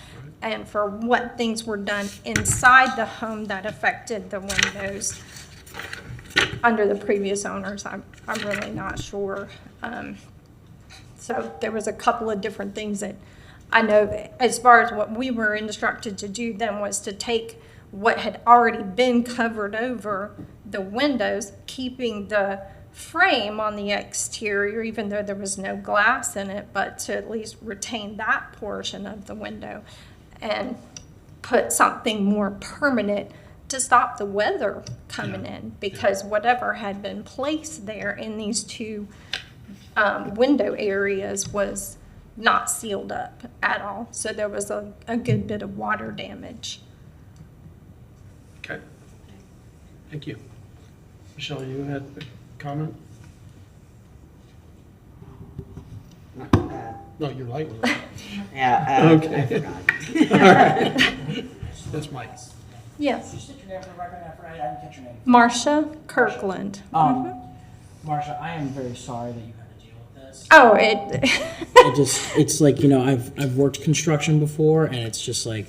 And for what things were done inside the home that affected the windows under the previous owners, I'm really not sure. So there was a couple of different things that I know, as far as what we were instructed to do then, was to take what had already been covered over the windows, keeping the frame on the exterior, even though there was no glass in it, but to at least retain that portion of the window and put something more permanent to stop the weather coming in, because whatever had been placed there in these two window areas was not sealed up at all. So there was a good bit of water damage. Okay. Thank you. Michelle, you had a comment? No, your light was on. Yeah. Okay. I forgot. All right. That's Mike. Yes. Could you state your name for the record? I didn't catch your name. Marcia Kirkland. Marsha, I am very sorry that you had to deal with this. Oh, It's like, I've worked construction before, and it's just like,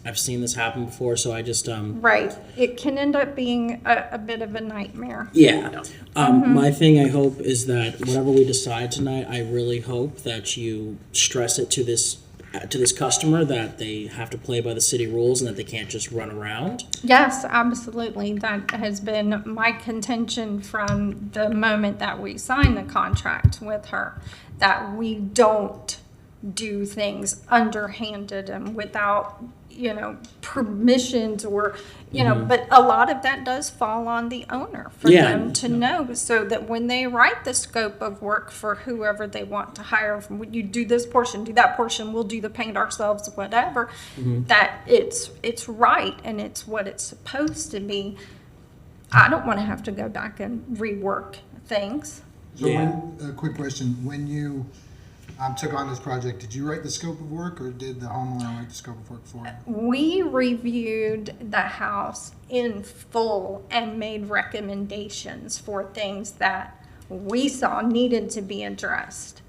I've seen this happen before, so I just, right. It can end up being a bit of a nightmare. yeah. My thing, I hope, is that whatever we decide tonight, I really hope that you stress it to this customer that they have to play by the city rules and that they can't just run around. Yes, absolutely. That has been my contention from the moment that we signed the contract with her, that we don't do things underhanded and without, permissions or, but a lot of that does fall on the owner for Yeah. them to know, so that when they write the scope of work for whoever they want to hire, when you do this portion, do that portion, we'll do the paint ourselves, whatever, that it's right and it's what it's supposed to be. I don't want to have to go back and rework things. So a quick question, when you took on this project, did you write the scope of work or did the homeowner write the scope of work for you? We reviewed the house in full and made recommendations for things that we saw needed to be addressed,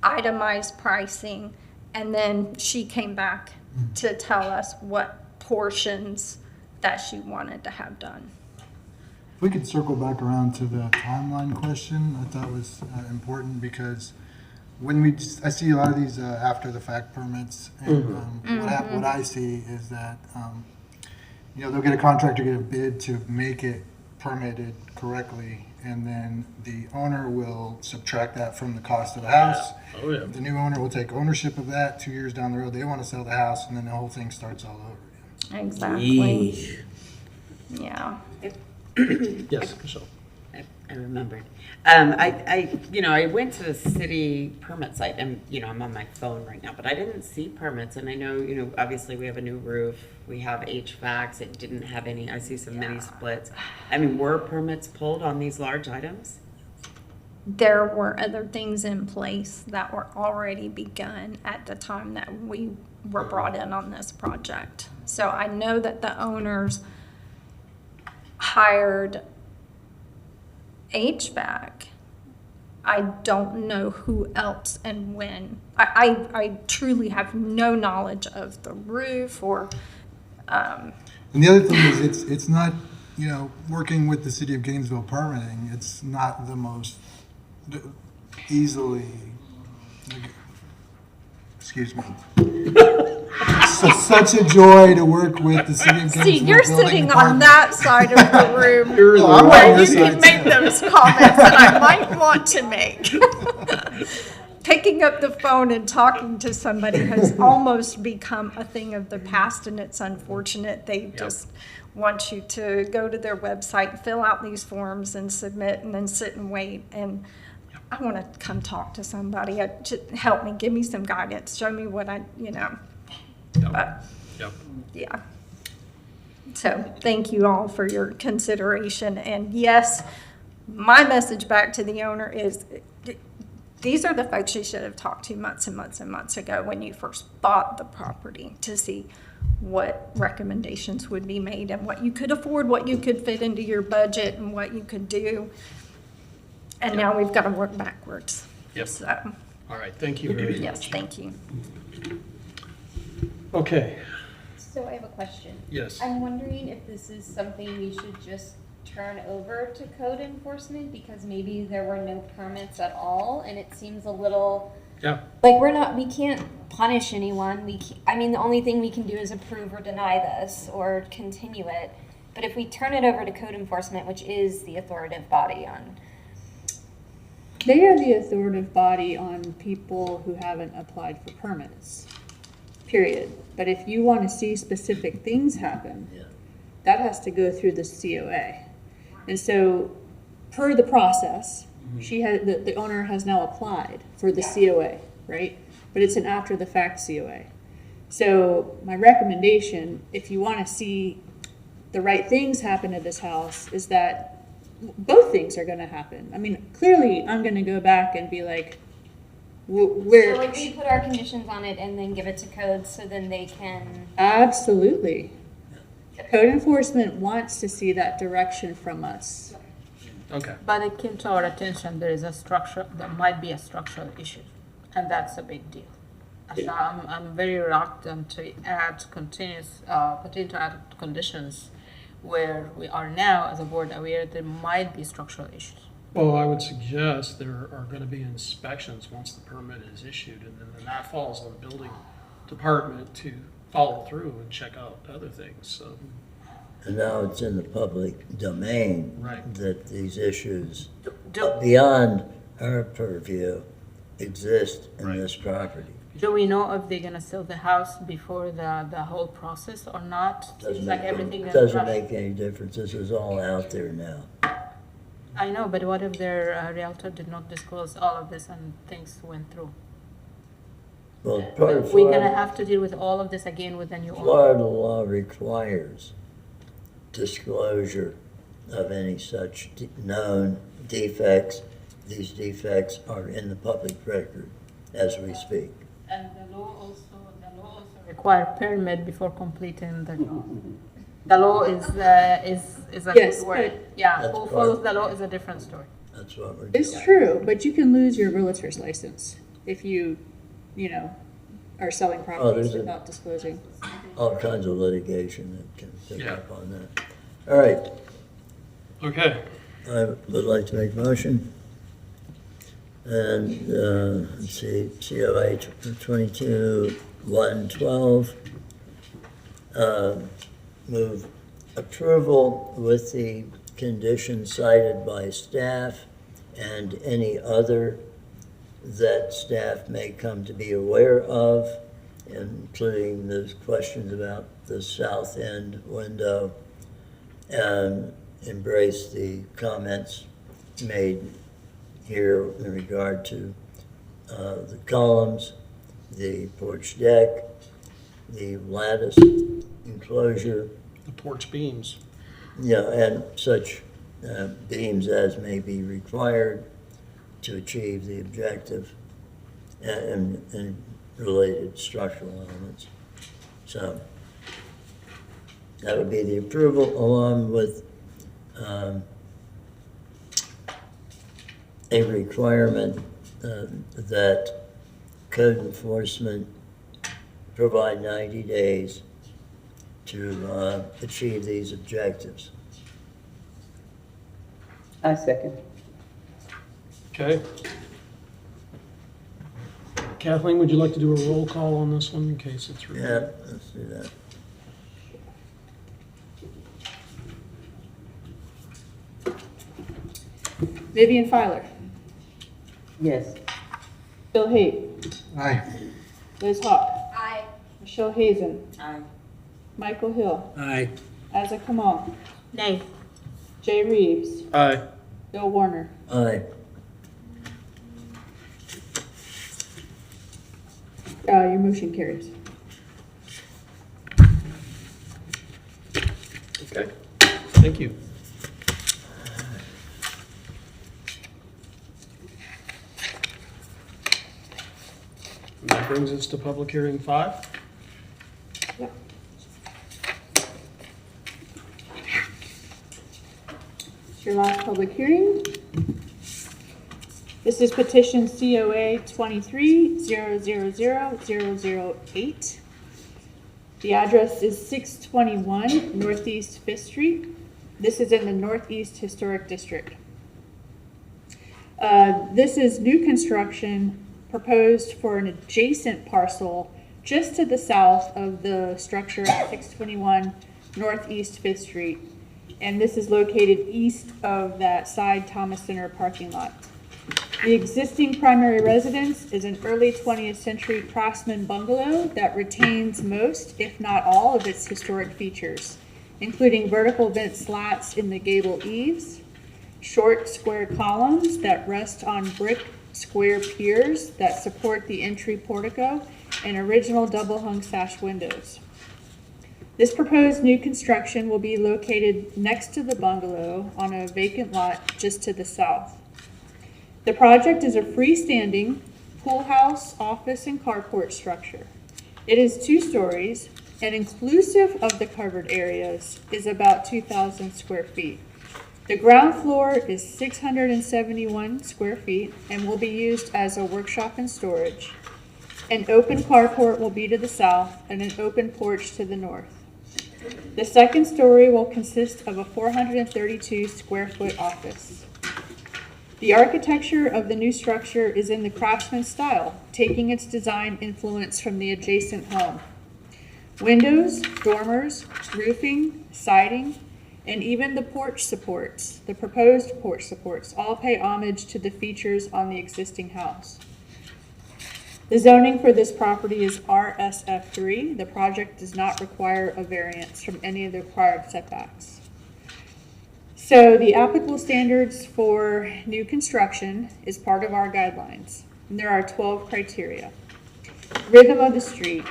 itemized pricing, and then she came back to tell us what portions that she wanted to have done. If we could circle back around to the timeline question, I thought was important because when I see a lot of these after the fact permits, and what I see is that they'll get a contractor, get a bid to make it permitted correctly, and then the owner will subtract that from the cost of the house. Oh, yeah. The new owner will take ownership of that 2 years down the road. They want to sell the house, and then the whole thing starts all over again. Exactly. Yeesh. Yeah. Yes, Michelle. I remembered. I went to the city permit site and, I'm on my phone right now, but I didn't see permits. And I know, obviously we have a new roof, we have HVACs, it didn't have any, I see some mini splits. I mean, were permits pulled on these large items? There were other things in place that were already begun at the time that we were brought in on this project. So I know that the owners hired HVAC. I don't know who else and when. I truly have no knowledge of the roof or. And the other thing is, it's not, working with the city of Gainesville permitting, it's not the most easily, excuse me. Such a joy to work with the city of Gainesville. See, you're building sitting on department. that side of the room You're the I'm where on you this can side, make too. those comments that I might want to make. Picking up the phone and talking to somebody has almost become a thing of the past, and it's unfortunate. They just want you to go to their website, fill out these forms and submit, and then sit and wait. And I want to come talk to somebody. Help me, give me some guidance, show me what But, yeah. So thank you all for your consideration. And yes, my message back to the owner is these are the folks you should have talked to months and months and months ago when you first bought the property to see what recommendations would be made and what you could afford, what you could fit into your budget and what you could do. And now we've got to work backwards. Yep. So, All right, thank you very much. yes, thank you. Okay, So I have a question. yes. I'm wondering if this is something we should just turn over to code enforcement because maybe there were no permits at all and it seems a little Yeah, like we can't punish anyone. The only thing we can do is approve or deny this or continue it. But if we turn it over to code enforcement, which is the authoritative body on, They are the authoritative body on people who haven't applied for permits, period. But if you want to see specific things happen, that has to go through the COA. And so, per the process, the owner has now applied for the COA, right? But it's an after the fact COA. So my recommendation, if you want to see the right things happen to this house, is that both things are going to happen. I mean, clearly I'm going to go back and be like, where? so like we put our conditions on it and then give it to code so then they can. Absolutely. Code enforcement wants to see that direction from us. Okay. But it came to our attention, there might be a structural issue, and that's a big deal. So I'm very reluctant to continue to add conditions where we are now as a board aware there might be structural issues. Well, I would suggest there are going to be inspections once the permit is issued, and then that falls on the building department to follow through and check out other things, so. And now it's in the public domain. Right. That these issues beyond our purview exist in this property. Do we know if they're gonna sell the house before the whole process or not? Seems like everything is Doesn't rushed. make any difference. This is all out there now. I know, but what if their realtor did not disclose all of this and things went through? Well, part of We're gonna Florida, have to deal with all of this again with the new owner. Florida law requires disclosure of any such known defects. These defects are in the public record as we speak. And the law also require permit before completing the job. The law is a Yes, good word. but- Yeah, That's who part- follows the law is a different story. That's what we're It's doing. true, but you can lose your realtor's license if you are selling properties there's a- without disclosing. All kinds of litigation that can pick Yeah. up on that. All right, Okay, I would like to make a motion. And, let's see, COA 22-112. Move approval with the conditions cited by staff and any other that staff may come to be aware of, including the questions about the south end window, and embrace the comments made here in regard to the columns, the porch deck, the lattice enclosure, the porch beams. and such beams as may be required to achieve the objective and related structural elements. So that would be the approval along with a requirement that code enforcement provide 90 days to achieve these objectives. I second. Okay. Kathleen, would you like to do a roll call on this one in case it's reviewed? Yeah, let's do that. Vivian Filer, Yes. Bill Haight, Aye. Liz Hawk, Aye. Michelle Hazen, Aye. Michael Hill, Aye. Asa Kamal, Nay. Jay Reeves, Aye. Bill Warner. Aye. Your motion carries. Okay, thank you. And that brings us to public hearing 5. Yep. It's your last public hearing. This is petition COA 23-000-008. The address is 621 Northeast Fifth Street. This is in the Northeast Historic District. This is new construction proposed for an adjacent parcel just to the south of the structure at 621 Northeast Fifth Street. And this is located east of that side Thomas Center parking lot. The existing primary residence is an early 20th century craftsman bungalow that retains most, if not all, of its historic features, including vertical vent slats in the gable eaves, short square columns that rest on brick square piers that support the entry portico, and original double-hung sash windows. This proposed new construction will be located next to the bungalow on a vacant lot just to the south. The project is a freestanding pool house, office, and carport structure. It is 2 stories and inclusive of the covered areas is about 2,000 square feet. The ground floor is 671 square feet and will be used as a workshop and storage. An open carport will be to the south and an open porch to the north. The second story will consist of a 432 square foot office. The architecture of the new structure is in the craftsman style, taking its design influence from the adjacent home. Windows, dormers, roofing, siding, and even the porch supports, the proposed porch supports, all pay homage to the features on the existing house. The zoning for this property is RSF3. The project does not require a variance from any of the required setbacks. So the applicable standards for new construction is part of our guidelines, and there are 12 criteria. Rhythm of the street.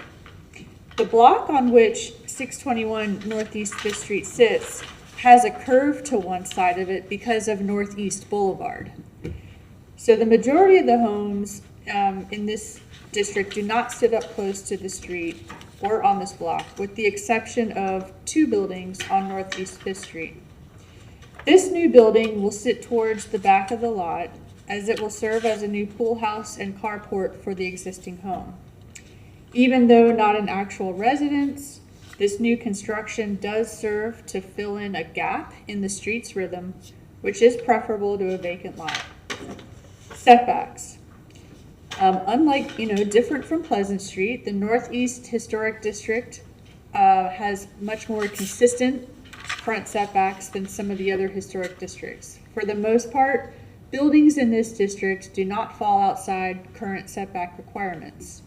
The block on which 621 Northeast 5th Street sits has a curve to one side of it because of Northeast Boulevard. So the majority of the homes in this district do not sit up close to the street or on this block, with the exception of 2 buildings on Northeast 5th Street. This new building will sit towards the back of the lot, as it will serve as a new pool house and carport for the existing home. Even though not an actual residence, this new construction does serve to fill in a gap in the street's rhythm, which is preferable to a vacant lot. Setbacks. Unlike, different from Pleasant Street, the Northeast Historic District has much more consistent front setbacks than some of the other historic districts. For the most part, buildings in this district do not fall outside current setback requirements.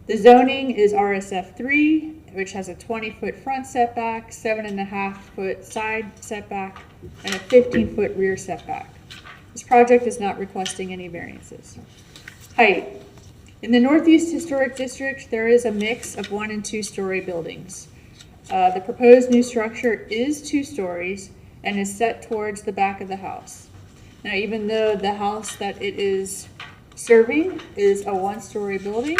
The zoning is RSF3, which has a 20-foot front setback, 7.5-foot side setback, and a 15-foot rear setback. This project is not requesting any variances. Height. In the Northeast Historic District, there is a mix of 1- and 2-story buildings. The proposed new structure is 2 stories and is set towards the back of the house. Now, even though the house that it is serving is a 1-story building,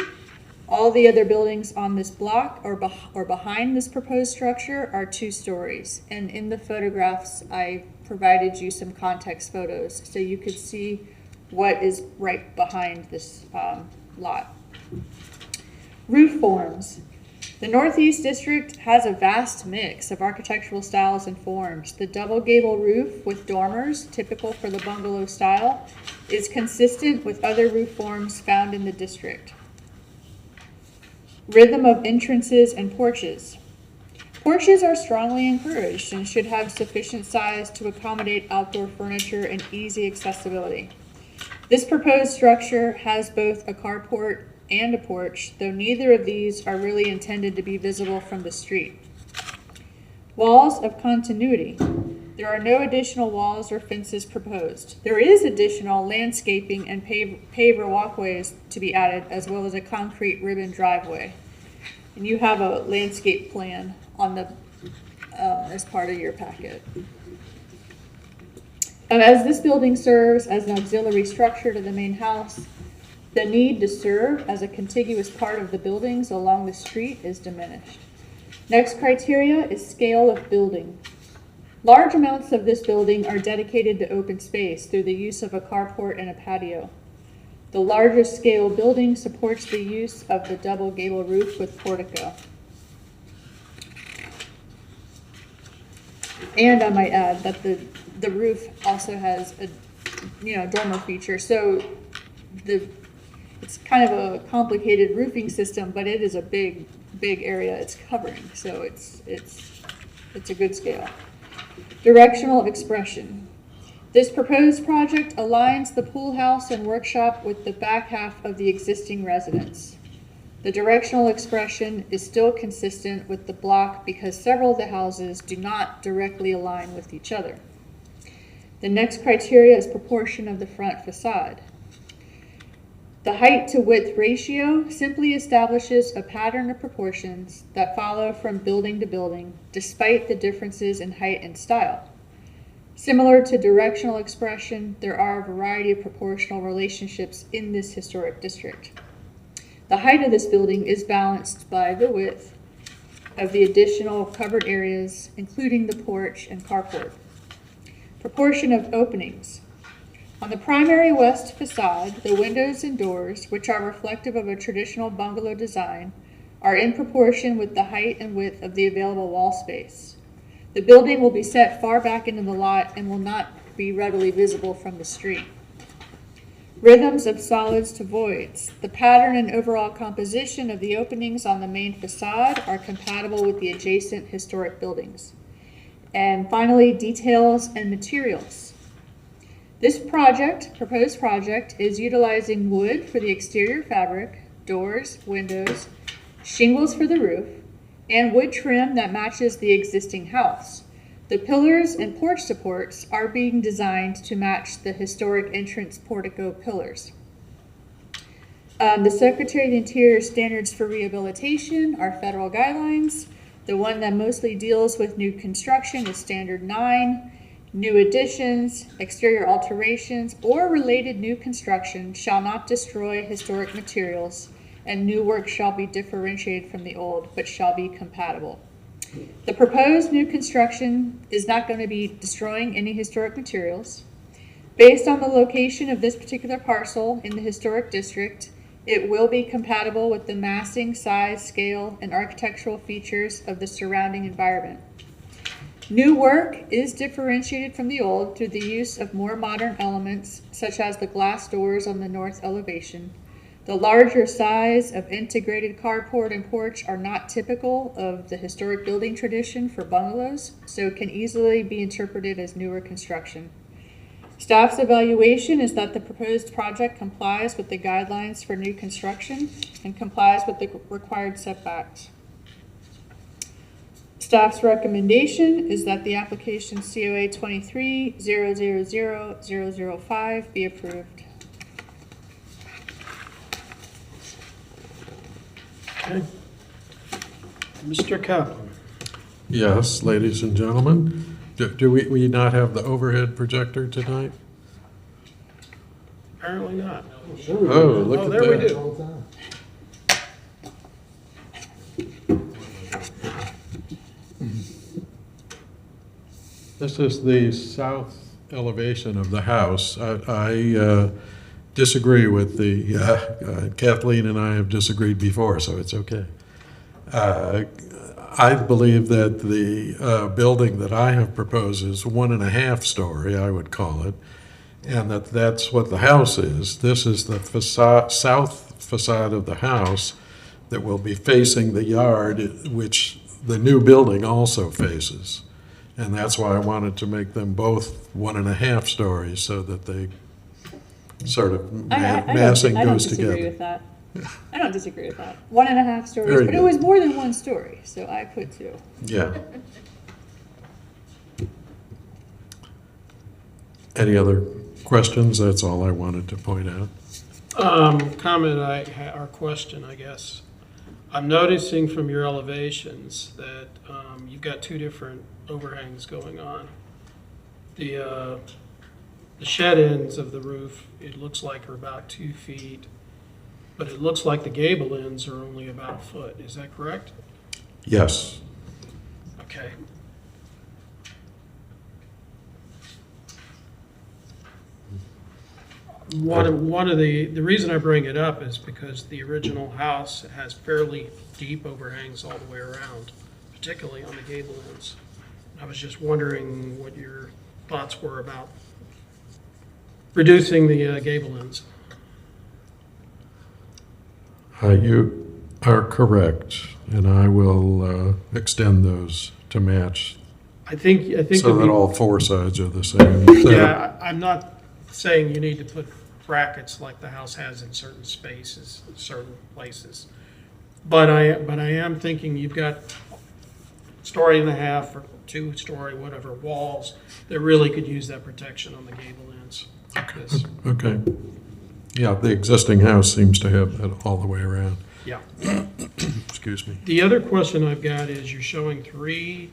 all the other buildings on this block or behind this proposed structure are 2 stories. And in the photographs, I provided you some context photos so you could see what is right behind this lot. Roof forms. The Northeast District has a vast mix of architectural styles and forms. The double gable roof with dormers, typical for the bungalow style, is consistent with other roof forms found in the district. Rhythm of entrances and porches. Porches are strongly encouraged and should have sufficient size to accommodate outdoor furniture and easy accessibility. This proposed structure has both a carport and a porch, though neither of these are really intended to be visible from the street. Walls of continuity. There are no additional walls or fences proposed. There is additional landscaping and paver walkways to be added, as well as a concrete ribbon driveway. And you have a landscape plan on the as part of your packet. As this building serves as an auxiliary structure to the main house, the need to serve as a contiguous part of the buildings along the street is diminished. Next criteria is scale of building. Large amounts of this building are dedicated to open space through the use of a carport and a patio. The largest scale building supports the use of the double gable roof with portico. And I might add that the roof also has a dormer feature. So it's kind of a complicated roofing system, but it is a big area it's covering. So it's a good scale. Directional expression. This proposed project aligns the pool house and workshop with the back half of the existing residence. The directional expression is still consistent with the block because several of the houses do not directly align with each other. The next criteria is proportion of the front facade. The height to width ratio simply establishes a pattern of proportions that follow from building to building, despite the differences in height and style. Similar to directional expression, there are a variety of proportional relationships in this historic district. The height of this building is balanced by the width of the additional covered areas, including the porch and carport. Proportion of openings. On the primary west facade, the windows and doors, which are reflective of a traditional bungalow design, are in proportion with the height and width of the available wall space. The building will be set far back into the lot and will not be readily visible from the street. Rhythms of solids to voids. The pattern and overall composition of the openings on the main facade are compatible with the adjacent historic buildings. And finally, details and materials. This proposed project, is utilizing wood for the exterior fabric, doors, windows, shingles for the roof, and wood trim that matches the existing house. The pillars and porch supports are being designed to match the historic entrance portico pillars. The Secretary of the Interior standards for rehabilitation are federal guidelines. The one that mostly deals with new construction is Standard 9. New additions, exterior alterations, or related new construction shall not destroy historic materials, and new work shall be differentiated from the old, but shall be compatible. The proposed new construction is not going to be destroying any historic materials. Based on the location of this particular parcel in the historic district, it will be compatible with the massing, size, scale, and architectural features of the surrounding environment. New work is differentiated from the old through the use of more modern elements, such as the glass doors on the north elevation. The larger size of integrated carport and porch are not typical of the historic building tradition for bungalows, so can easily be interpreted as newer construction. Staff's evaluation is that the proposed project complies with the guidelines for new construction and complies with the required setbacks. Staff's recommendation is that the application COA 23-000-005 be approved. Okay. Mr. Kaplan. Yes, ladies and gentlemen, do we not have the overhead projector tonight? Apparently not. Oh, look at that. There we do. This is the south elevation of the house. I disagree with the, Kathleen and I have disagreed before, so it's okay. I believe that the building that I have proposed is 1.5 story, I would call it, and that's what the house is. This is the facade, south facade of the house that will be facing the yard, which the new building also faces. And that's why I wanted to make them both 1.5 stories so that they sort of massing goes together. I don't disagree with that. I don't disagree with that. 1.5 stories, Very but it good. was more than 1 story, so I put 2. Yeah. Any other questions? That's all I wanted to point out. Comment or question, I guess. I'm noticing from your elevations that you've got 2 different overhangs going on. The shed ends of the roof, it looks like are about 2 feet, but it looks like the gable ends are only about 1 foot. Is that correct? Yes. Okay. One of the reason I bring it up is because the original house has fairly deep overhangs all the way around, particularly on the gable ends. I was just wondering what your thoughts were about reducing the gable ends. You are correct, and I will extend those to match I think so it'd that be- all 4 sides are the same. Yeah, I'm not saying you need to put brackets like the house has in certain spaces, certain places. But I am thinking you've got 1.5 or 2 story, whatever, walls that really could use that protection on the gable ends. 'Cause- Okay. Yeah, the existing house seems to have that all the way around. Yeah. Excuse me. The other question I've got is you're showing 3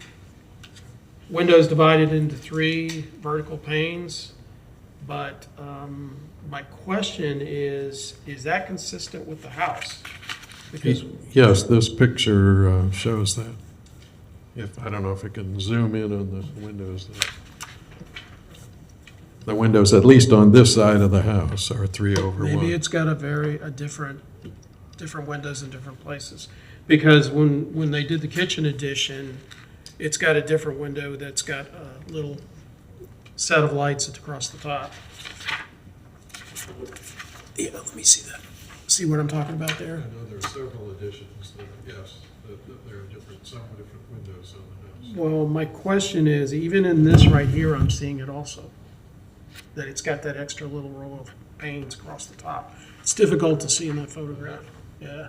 windows divided into 3 vertical panes, but my question is that consistent with the house? Because Yes, this picture shows that. I don't know if it can zoom in on the windows. The windows, at least on this side of the house, are 3 over 1. maybe it's got a different windows in different places. Because when they did the kitchen addition, it's got a different window that's got a little set of lights across the top. Yeah, let me see that. See what I'm talking about there? I know there are several additions that, yes, that there are some different windows on the house. Well, my question is, even in this right here, I'm seeing it also. That it's got that extra little row of panes across the top. It's difficult to see in that photograph. Yeah.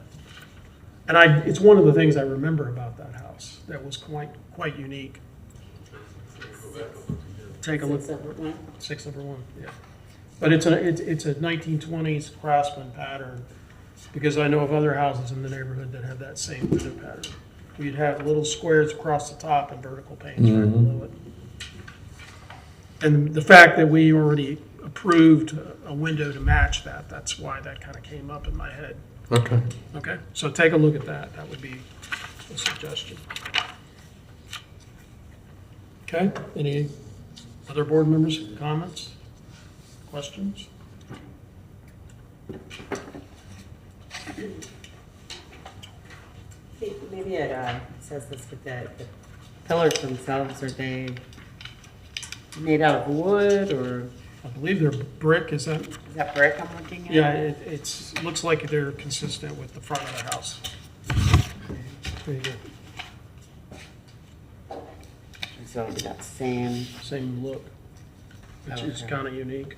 And it's one of the things I remember about that house that was quite unique. Take a look. 601, yeah. But it's a 1920s craftsman pattern, because I know of other houses in the neighborhood that have that same window pattern. You'd have little squares across the top and vertical panes right below it. And the fact that we already approved a window to match that, that's why that kind of came up in my head. Okay. Okay, so take a look at that. That would be a suggestion. Okay, any other board members, comments, questions? Maybe it says this, but the pillars themselves, are they made out of wood, or I believe they're brick, is that? is that brick I'm looking at? Yeah, it's looks like they're consistent with the front of the house. There you go. So it'll be that same. Same look, which is Okay. kind of unique.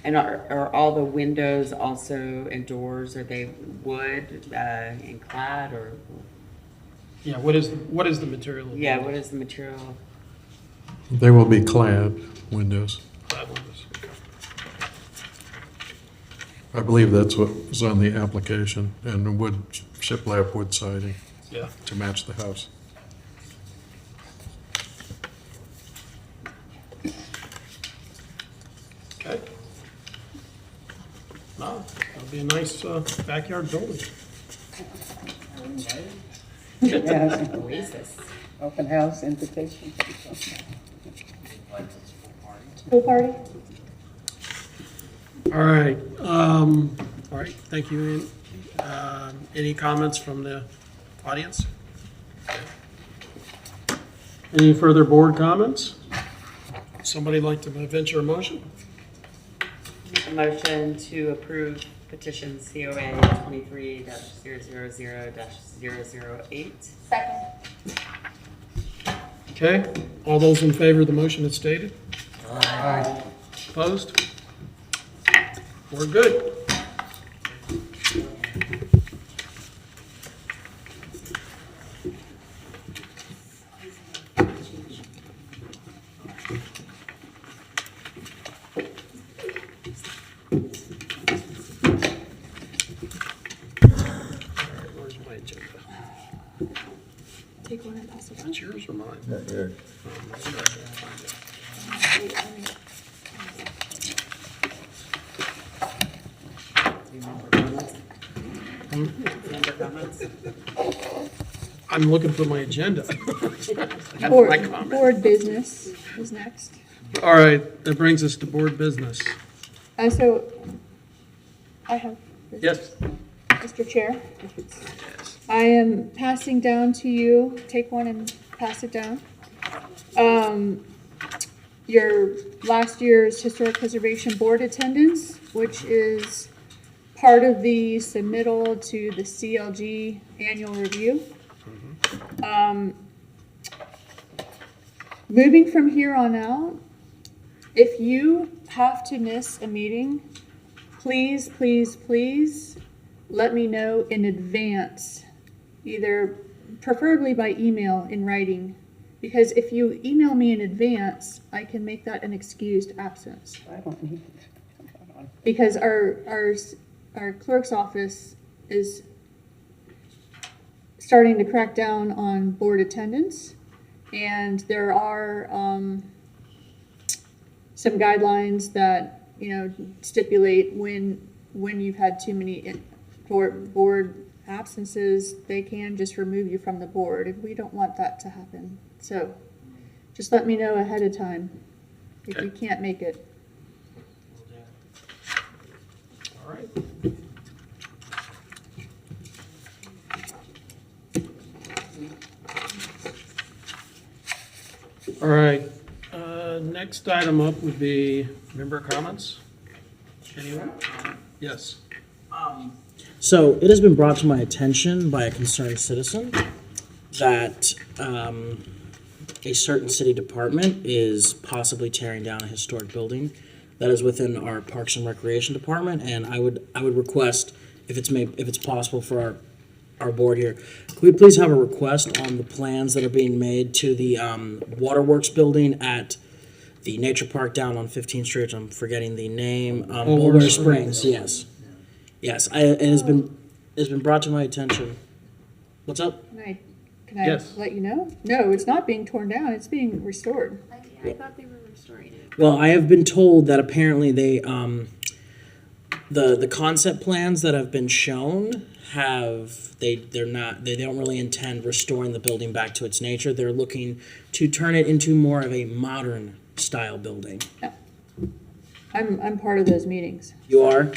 And are all the windows also and doors, are they wood and clad, or? Yeah, what is the material? of Yeah, the what is the material? They will be clad windows. clad windows? I believe that's what was on the application, and wood, shiplap wood siding Yeah. to match the house. Okay. No, that'll be a nice backyard building. Yeah, Oasis. open house invitation. Pool party? All right, thank you. Any comments from the audience? Any further board comments? Somebody like to venture a motion? Make a motion to approve petition COA 23-000-008. Second. Okay, all those in favor of the motion as stated? Aye. Opposed? We're good. Where's my agenda? Take one and pass it on. That's yours or mine? Not yours. Member comments? I'm looking for my agenda. That's my Board, comment. board business is next. All right, that brings us to board business. So, I have. Yes? Mr. Chair, I am passing down to you, take one and pass it down. Your last year's Historic Preservation Board attendance, which is part of the submittal to the CLG annual review. Moving from here on out, if you have to miss a meeting, please, please, please let me know in advance, either preferably by email in writing, because if you email me in advance, I can make that an excused absence. I don't need Because our clerk's office is starting to crack down on board attendance, and there are some guidelines that, stipulate when you've had too many board absences, they can just remove you from the board, and we don't want that to happen. So just let me know ahead of time if you can't make it. All right. All right, next item up would be member comments. Anyone? Yes. So it has been brought to my attention by a concerned citizen that a certain city department is possibly tearing down a historic building that is within our Parks and Recreation Department, and I would request, if it's possible for our board here, could we please have a request on the plans that are being made to the Waterworks building at the nature park down on 15th Street? I'm forgetting the name. Bulwer Springs. Yes, yes. It has been brought to my attention. What's up? Can I Yes. let you know? No, it's not being torn down. It's being restored. I thought they were restoring it. Well, I have been told that apparently they the concept plans that have been shown they don't really intend restoring the building back to its nature. They're looking to turn it into more of a modern style building. I'm part of those meetings. You are?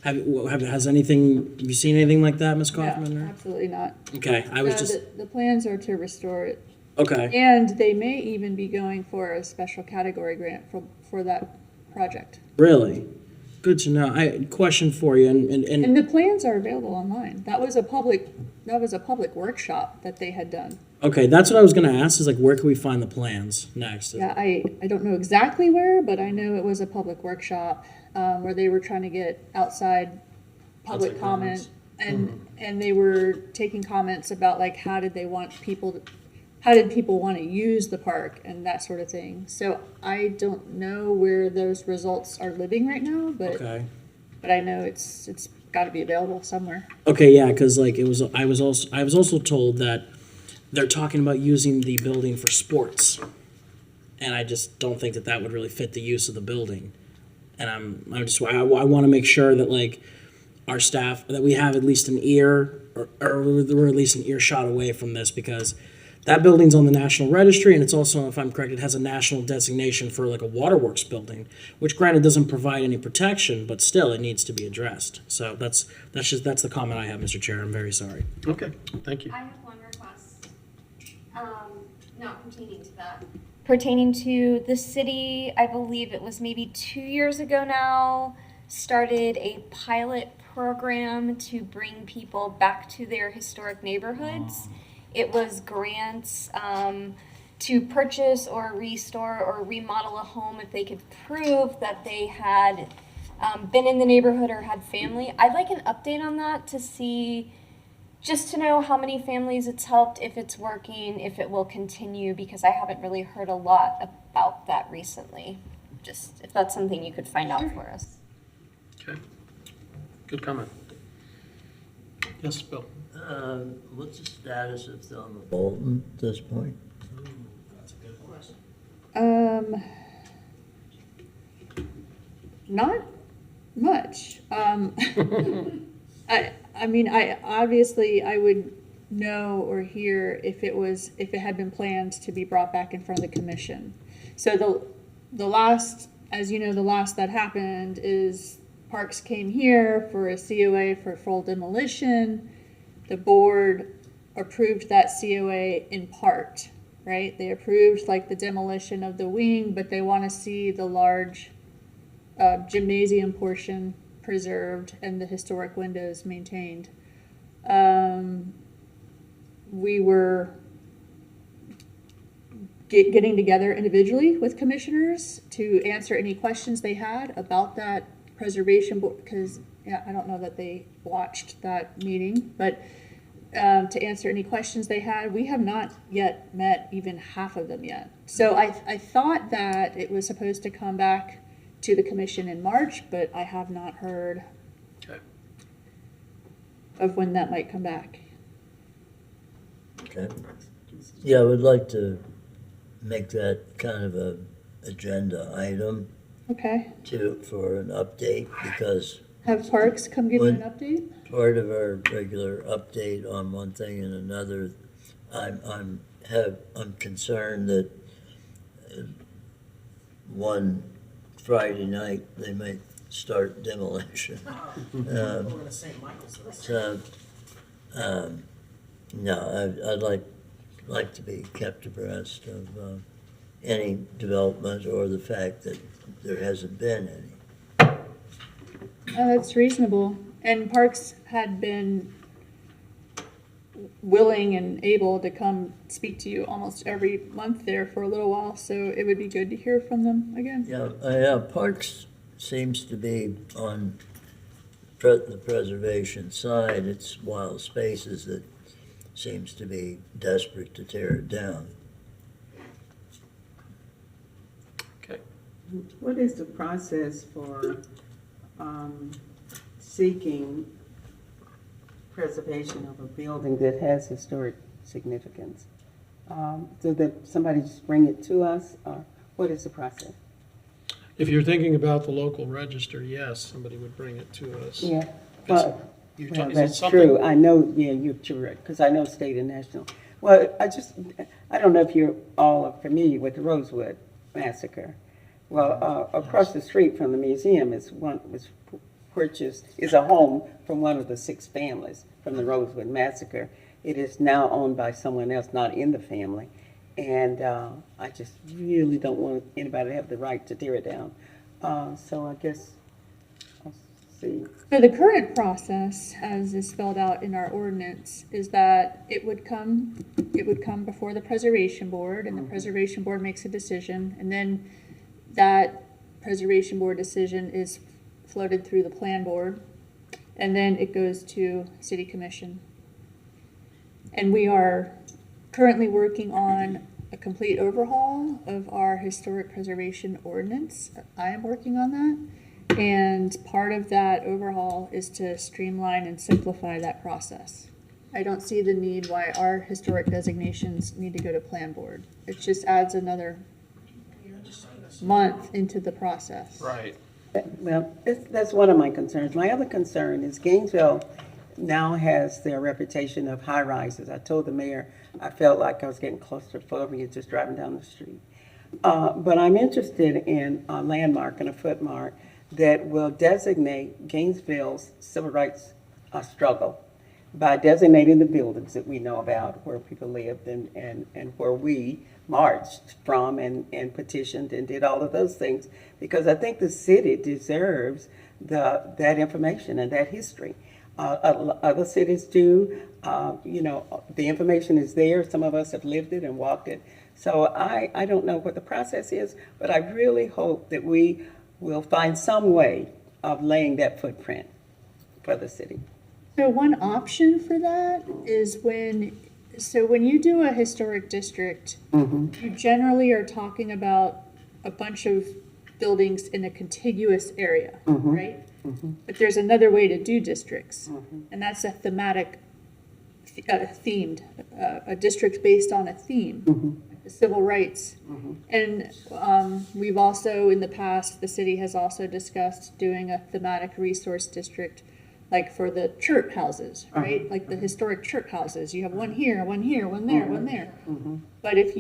Have you seen anything like that, Ms. Kaufman? No, or- absolutely not. Okay, I was just, The plans are to restore it. okay, And they may even be going for a special category grant for that project. really? Good to know. Question for you, and And the plans are available online. That was a public workshop that they had done. okay, that's what I was gonna ask, is like, where can we find the plans next? Yeah, I don't know exactly where, but I know it was a public workshop where they were trying to get outside public comment, and they were taking comments about like how did people want to use the park and that sort of thing. So I don't know where those results are living right now, but Okay. I know it's got to be available somewhere. Okay, yeah, because like I was also told that they're talking about using the building for sports, and I just don't think that would really fit the use of the building. And I want to make sure that like our staff, that we have at least an ear, or we're at least an earshot away from this, because that building's on the National Registry, and it's also, if I'm correct, it has a national designation for like a waterworks building, which granted doesn't provide any protection, but still it needs to be addressed. So that's the comment I have, Mr. Chair. I'm very sorry. Okay, thank you. I have one request, not pertaining to that. Pertaining to the city, I believe it was maybe 2 years ago now, started a pilot program to bring people back to their historic neighborhoods. It was grants to purchase or restore or remodel a home if they could prove that they had been in the neighborhood or had family. I'd like an update on that to see, just to know how many families it's helped, if it's working, if it will continue, because I haven't really heard a lot about that recently. Just if that's something you could find out for us. Okay, good comment. Yes, Bill? What's the status of Thelma Bolton at this point? Not much. I mean, I would know or hear if it had been planned to be brought back in front of the commission. So the last, as you know, the last that happened is Parks came here for a COA for full demolition. The board approved that COA in part, right? They approved like the demolition of the wing, but they want to see the large gymnasium portion preserved and the historic windows maintained. We were getting together individually with commissioners to answer any questions they had about that preservation board, because I don't know that they watched that meeting, but to answer any questions they had. We have not yet met even half of them yet. So I thought that it was supposed to come back to the commission in March, but I have not heard of when that might come back. Okay. Yeah, I would like to make that kind of a agenda item Okay. for an update, because Have Parks come give you an update? part of our regular update on one thing and another, I'm concerned that one Friday night they might start demolition. No, I'd like to be kept abreast of any development or the fact that there hasn't been any. That's reasonable. And Parks had been willing and able to come speak to you almost every month there for a little while, so it would be good to hear from them again. Yeah, Parks seems to be on the preservation side. It's wild spaces that seems to be desperate to tear it down. Okay. What is the process for seeking preservation of a building that has historic significance? So that somebody just bring it to us, or what is the process? If you're thinking about the local register, yes, somebody would bring it to us. Yeah, It's- well, you're well, talking- is it that's something- true. I know, yeah, you're correct, because I know state and national. Well, I don't know if you're all familiar with the Rosewood Massacre. Well, across the street from the museum is is a home from one of the 6 families from the Rosewood Massacre. It is now owned by someone else, not in the family. And I just really don't want anybody to have the right to tear it down. So I guess, I'll see. So the current process, as is spelled out in our ordinance, is that it would come before the preservation board, and the preservation board makes a decision, and then that preservation board decision is floated through the plan board, and then it goes to city commission. And we are currently working on a complete overhaul of our historic preservation ordinance. I am working on that. And part of that overhaul is to streamline and simplify that process. I don't see the need why our historic designations need to go to plan board. It just adds another month into the process. Right. Well, that's one of my concerns. My other concern is Gainesville now has their reputation of high rises. I told the mayor I felt like I was getting claustrophobic just driving down the street. But I'm interested in a landmark and a footmark that will designate Gainesville's civil rights struggle by designating the buildings that we know about, where people lived and where we marched from and petitioned and did all of those things, because I think the city deserves that information and that history. Other cities do. The information is there. Some of us have lived it and walked it. So I don't know what the process is, but I really hope that we will find some way of laying that footprint for the city. So one option for that is when you do a historic district, you generally are talking about a bunch of buildings in a contiguous area, right? But there's another way to do districts, and that's a thematic, themed, a district based on a theme, civil rights. And we've also, in the past, the city has also discussed doing a thematic resource district, like for the church houses, right? Like the historic church houses. You have one here, one here, one there, one there. But if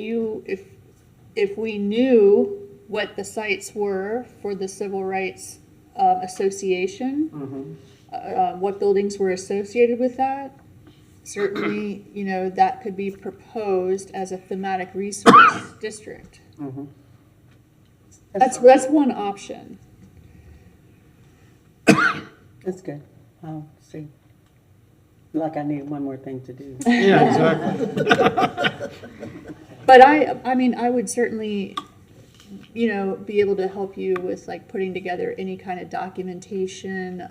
we knew what the sites were for the Civil Rights Association, what buildings were associated with that, certainly, that could be proposed as a thematic resource district. That's one option. That's good. I'll see. Like I need one more thing to do. Yeah, exactly. But I would certainly, be able to help you with like putting together any kind of documentation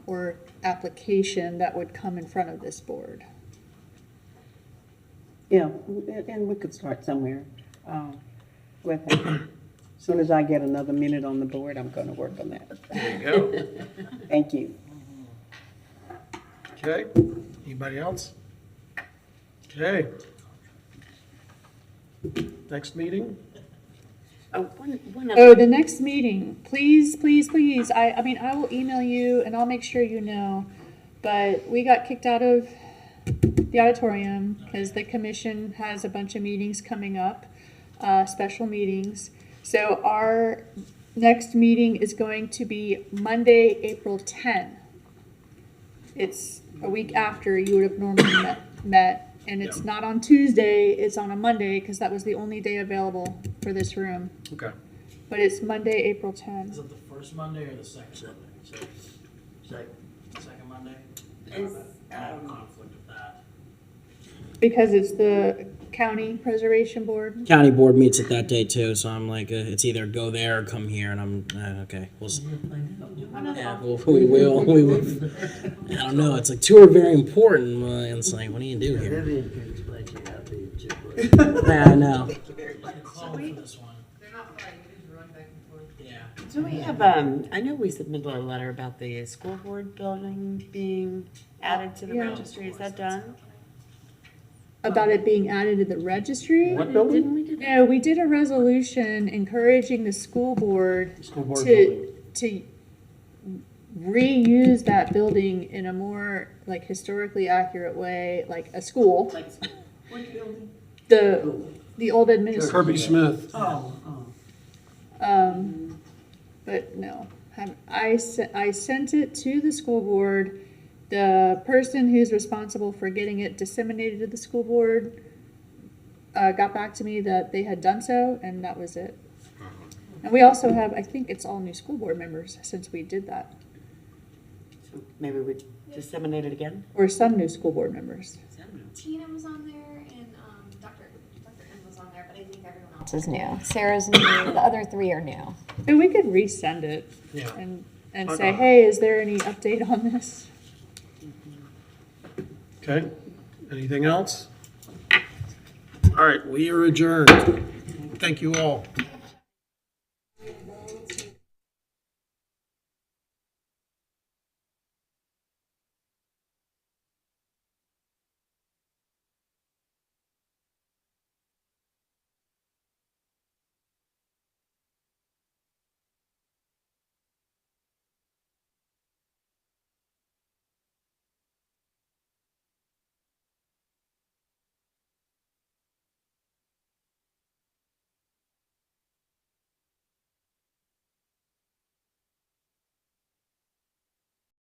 or application that would come in front of this board. Yeah, and we could start somewhere with it. As soon as I get another minute on the board, I'm going to work on that. There you go. Thank you. Okay, anybody else? Okay. Next meeting? One Oh, other, the next meeting, please, please, please. I will email you and I'll make sure you know. But we got kicked out of the auditorium because the commission has a bunch of meetings coming up, special meetings. So our next meeting is going to be Monday, April 10. It's a week after you would have normally met. And it's not on Tuesday, it's on a Monday, because that was the only day available for this room. Okay. But it's Monday, April 10. Is it the first Monday or the second Monday? Second Monday? I have a conflict with that. Because it's the County Preservation Board. County board meets it that day too, so I'm like, it's either go there or come here, and I'm, okay, yeah, we will, I don't know, it's like two are very important, and it's like, what do you do here? Vivian can explain to you how big a chip. Yeah, I know. So we have, I know we submitted a letter about the school board building being added to the Yeah. registry. Is that done? About it being added to the registry. What building? Didn't we do that? No, we did a resolution encouraging the school board School board building. to reuse that building in a more like historically accurate way, like a school. The old administration. Kirby Smith. But no, I sent it to the school board. The person who's responsible for getting it disseminated to the school board got back to me that they had done so, and that was it. And we also have, I think it's all new school board members since we did that, So maybe we disseminate it again? or some new school board members. Tina was on there and Dr. M was on there, but I think everyone else is new. Sarah's new. The other three are new. And we could resend it Yeah. and say, hey, is there any update on this? Okay, anything else? All right, we are adjourned. Thank you all.